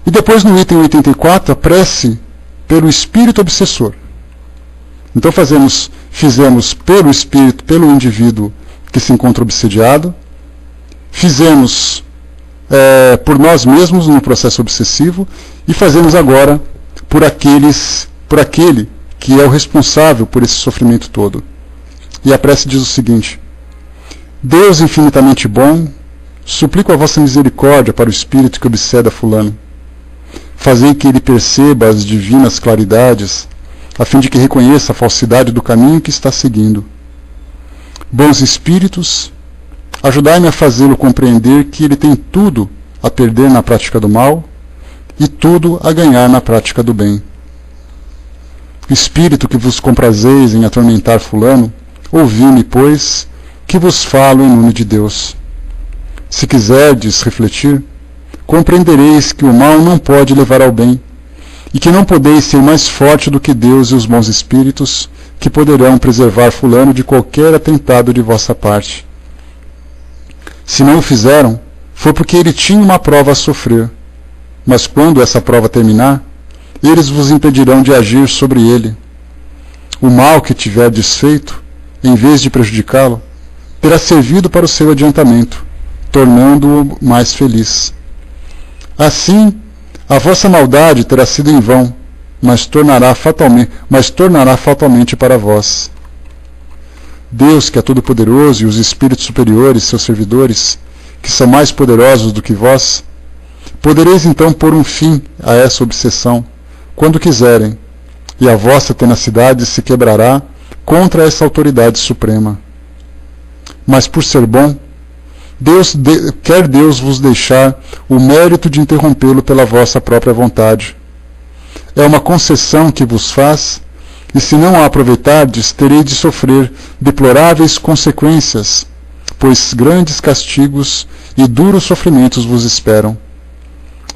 E depois, no item 84, a prece pelo espírito obsessor. Então fizemos pelo espírito, pelo indivíduo que se encontra obsediado, fizemos por nós mesmos no processo obsessivo e fazemos agora por aquele que é o responsável por esse sofrimento todo. E a prece diz o seguinte: Deus infinitamente bom, suplico a vossa misericórdia para o espírito que obseda fulano. Fazei que ele perceba as divinas claridades, a fim de que reconheça a falsidade do caminho que está seguindo. Bons espíritos, ajudai-me a fazê-lo compreender que ele tem tudo a perder na prática do mal e tudo a ganhar na prática do bem. Espírito que vos comprazeis em atormentar fulano, ouvi-me, pois, que vos falo em nome de Deus. Se quiserdes refletir, compreendereis que o mal não pode levar ao bem, e que não podeis ser mais forte do que Deus e os bons espíritos, que poderão preservar fulano de qualquer atentado de vossa parte. Se não o fizeram, foi porque ele tinha uma prova a sofrer, mas quando essa prova terminar, eles vos impedirão de agir sobre ele. O mal que tiver desfeito, em vez de prejudicá-lo, terá servido para o seu adiantamento, tornando-o mais feliz. Assim, a vossa maldade terá sido em vão, mas tornará fatalmente para vós. Deus, que é todo-poderoso, e os espíritos superiores, seus servidores, que são mais poderosos do que vós, podereis então pôr um fim a essa obsessão, quando quiserem, e a vossa tenacidade se quebrará contra essa autoridade suprema. Mas por ser bom, quer Deus vos deixar o mérito de interrompê-lo pela vossa própria vontade. É uma concessão que vos faz, e se não a aproveitardes, tereis de sofrer deploráveis consequências, pois grandes castigos e duros sofrimentos vos esperam.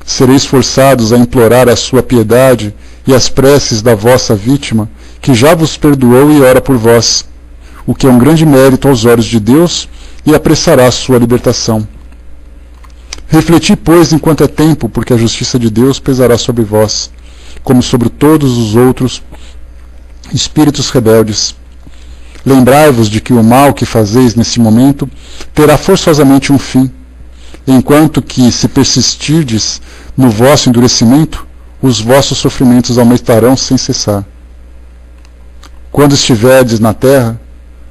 Sereis forçados a implorar a sua piedade e as preces da vossa vítima, que já vos perdoou e ora por vós, o que é um grande mérito aos olhos de Deus e apressará a sua libertação. Refleti, pois, enquanto é tempo, porque a justiça de Deus pesará sobre vós, como sobre todos os outros espíritos rebeldes. Lembrai-vos de que o mal que fazeis nesse momento terá forçosamente um fim, enquanto que, se persistirdes no vosso endurecimento, os vossos sofrimentos aumentarão sem cessar. Quando estiverdes na terra,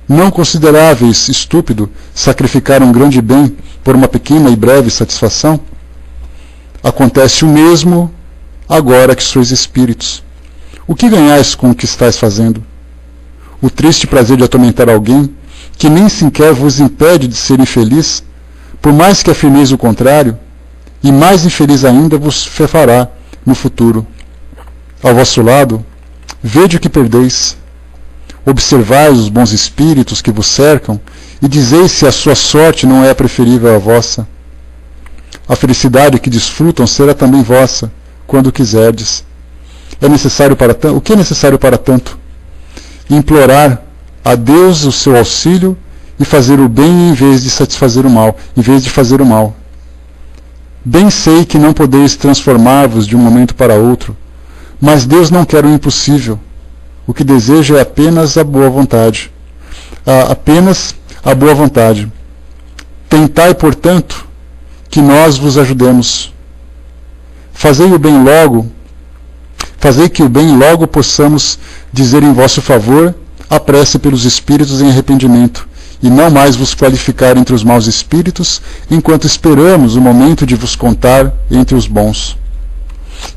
não consideráveis estúpido sacrificar um grande bem por uma pequena e breve satisfação? Acontece o mesmo agora que sois espíritos. O que ganhais com o que estáis fazendo? O triste prazer de atormentar alguém, que nem sequer vos impede de ser infeliz, por mais que afirmeis o contrário, e mais infeliz ainda vos fará no futuro. Ao vosso lado, vede o que perdeis. Observai os bons espíritos que vos cercam e dizeis se a sua sorte não é preferível à vossa. A felicidade que desfrutam será também vossa, quando quiserdes. O que é necessário para tanto? Implorar a Deus o seu auxílio e fazer o bem em vez de satisfazer o mal, em vez de fazer o mal. Bem sei que não podeis transformar-vos de um momento para outro, mas Deus não quer o impossível. O que deseja é apenas a boa vontade. Apenas a boa vontade. Tentai, portanto, que nós vos ajudemos. Fazei que o bem logo possamos dizer em vosso favor a prece pelos espíritos em arrependimento, e não mais vos qualificar entre os maus espíritos, enquanto esperamos o momento de vos contar entre os bons.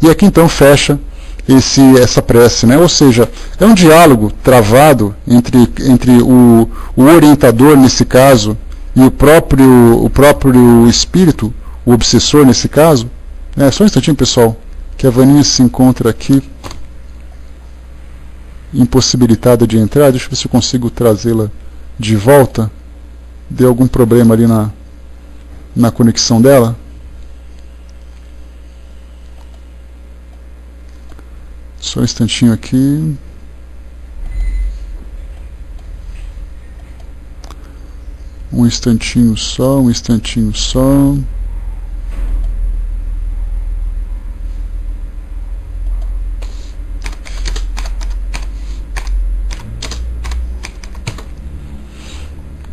E aqui então fecha essa prece, né? Ou seja, é um diálogo travado entre o orientador, nesse caso, e o próprio espírito, o obsessor, nesse caso. Só um instantinho, pessoal, que a Vaninha se encontra aqui impossibilitada de entrar. Deixa eu ver se eu consigo trazê-la de volta. Deu algum problema ali na conexão dela. Só um instantinho aqui. Um instantinho só.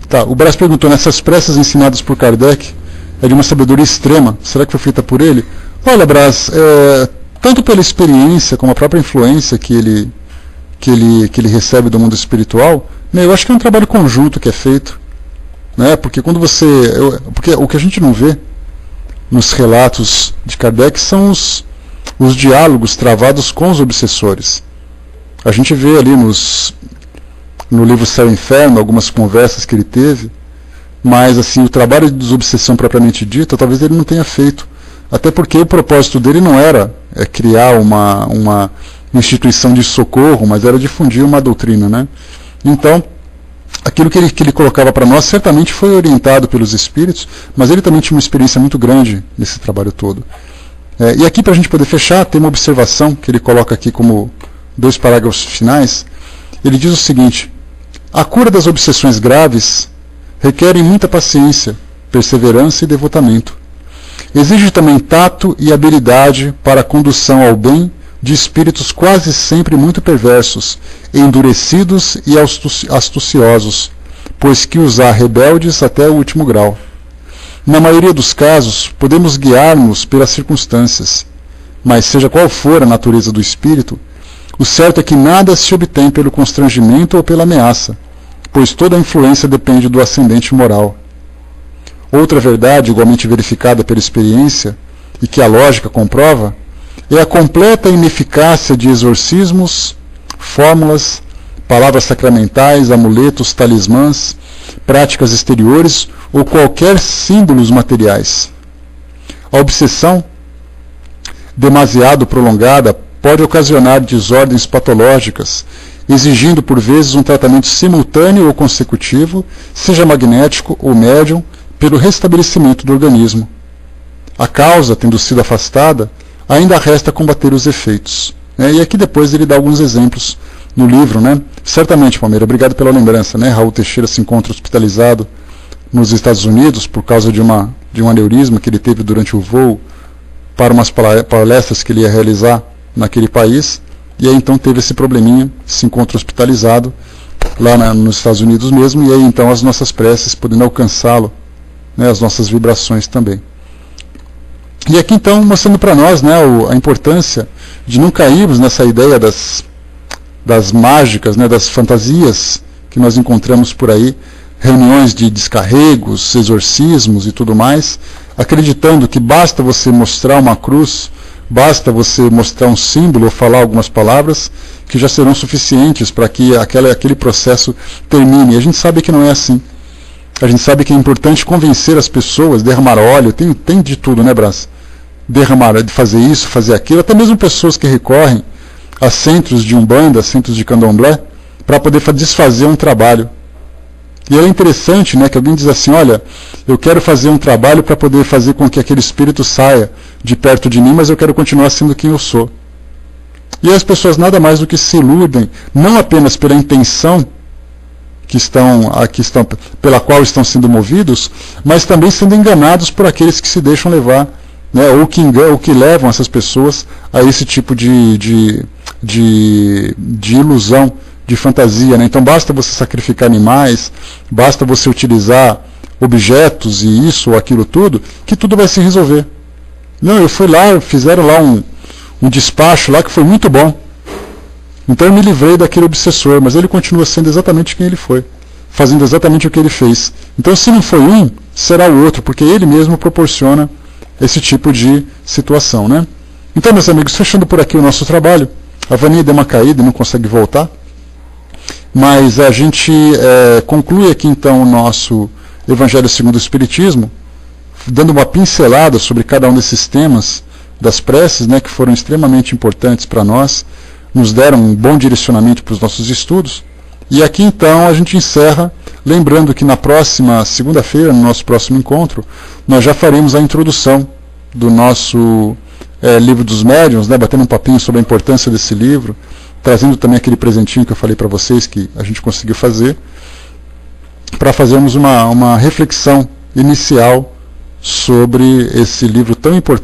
Tá, o Brás perguntou, nessas preces ensinadas por Kardec, é de uma sabedoria extrema, será que foi feita por ele? Olha, Brás, tanto pela experiência como a própria influência que ele recebe do mundo espiritual, eu acho que é um trabalho conjunto que é feito, né? Porque porque o que a gente não vê nos relatos de Kardec são os diálogos travados com os obsessores. A gente vê ali no livro Céu e Inferno algumas conversas que ele teve, mas assim, o trabalho de desobsessão propriamente dita, talvez ele não tenha feito. Até porque o propósito dele não era criar uma instituição de socorro, mas era difundir uma doutrina, né? Então, aquilo que ele colocava para nós certamente foi orientado pelos espíritos, mas ele também tinha uma experiência muito grande nesse trabalho todo. E aqui, para a gente poder fechar, tem uma observação que ele coloca aqui como 2 parágrafos finais. Ele diz o seguinte: a cura das obsessões graves requer muita paciência, perseverança e devotamento. Exige também tato e habilidade para a condução ao bem de espíritos quase sempre muito perversos, endurecidos e astuciosos, pois que os há rebeldes até o último grau. Na maioria dos casos, podemos guiar-nos pelas circunstâncias, mas seja qual for a natureza do espírito, o certo é que nada se obtém pelo constrangimento ou pela ameaça, pois toda a influência depende do ascendente moral. Outra verdade, igualmente verificada pela experiência, e que a lógica comprova, é a completa ineficácia de exorcismos, fórmulas, palavras sacramentais, amuletos, talismãs, práticas exteriores ou qualquer símbolos materiais. A obsessão, demasiado prolongada, pode ocasionar desordens patológicas, exigindo por vezes um tratamento simultâneo ou consecutivo, seja magnético ou médium, pelo restabelecimento do organismo. A causa, tendo sido afastada, ainda resta combater os efeitos. E aqui depois ele dá alguns exemplos no livro, né? Certamente, Palmeira, obrigado pela lembrança, né? Raul Teixeira se encontra hospitalizado nos Estados Unidos por causa de um aneurisma que ele teve durante o voo para umas palestras que ele ia realizar naquele país, e aí então teve esse probleminha, se encontra hospitalizado lá nos Estados Unidos mesmo, e aí então as nossas preces podendo alcançá-lo, né, as nossas vibrações também. E aqui então mostrando para nós, né, a importância de não cairmos nessa ideia das mágicas, né, das fantasias que nós encontramos por aí, reuniões de descarregos, exorcismos e tudo mais, acreditando que basta você mostrar uma cruz basta você mostrar um símbolo ou falar algumas palavras que já serão suficientes para que aquele processo termine. E a gente sabe que não é assim. A gente sabe que é importante convencer as pessoas, derramar óleo, tem de tudo, né, Brás? Derramar, fazer isso, fazer aquilo, até mesmo pessoas que recorrem a centros de umbanda, centros de candomblé, para poder desfazer um trabalho. E é interessante, né, que alguém diz assim, olha, eu quero fazer um trabalho para poder fazer com que aquele espírito saia de perto de mim, mas eu quero continuar sendo quem eu sou. E as pessoas nada mais do que se iludem, não apenas pela intenção pela qual estão sendo movidos, mas também sendo enganados por aqueles que se deixam levar, né, ou que levam essas pessoas a esse tipo de ilusão, de fantasia, né? Então basta você sacrificar animais, basta você utilizar objetos e isso ou aquilo tudo, que tudo vai se resolver. Não, eu fui lá, fizeram lá um despacho lá que foi muito bom. Então eu me livrei daquele obsessor, mas ele continua sendo exatamente quem ele foi, fazendo exatamente o que ele fez. Então se não foi um, será o outro, porque ele mesmo proporciona esse tipo de situação, né? Então, meus amigos, fechando por aqui o nosso trabalho, a Vaninha deu uma caída e não consegue voltar, mas a gente conclui aqui então o nosso Evangelho segundo o Espiritismo, dando uma pincelada sobre cada um desses temas das preces, né, que foram extremamente importantes para nós, nos deram um bom direcionamento para os nossos estudos. E aqui então a gente encerra, lembrando que na próxima segunda-feira, no nosso próximo encontro, nós já faremos a introdução do nosso livro dos médiuns, né, batendo um papinho sobre a importância desse livro, trazendo também aquele presentinho que eu falei para vocês que a gente conseguiu fazer, para fazermos uma reflexão inicial sobre esse livro tão importante.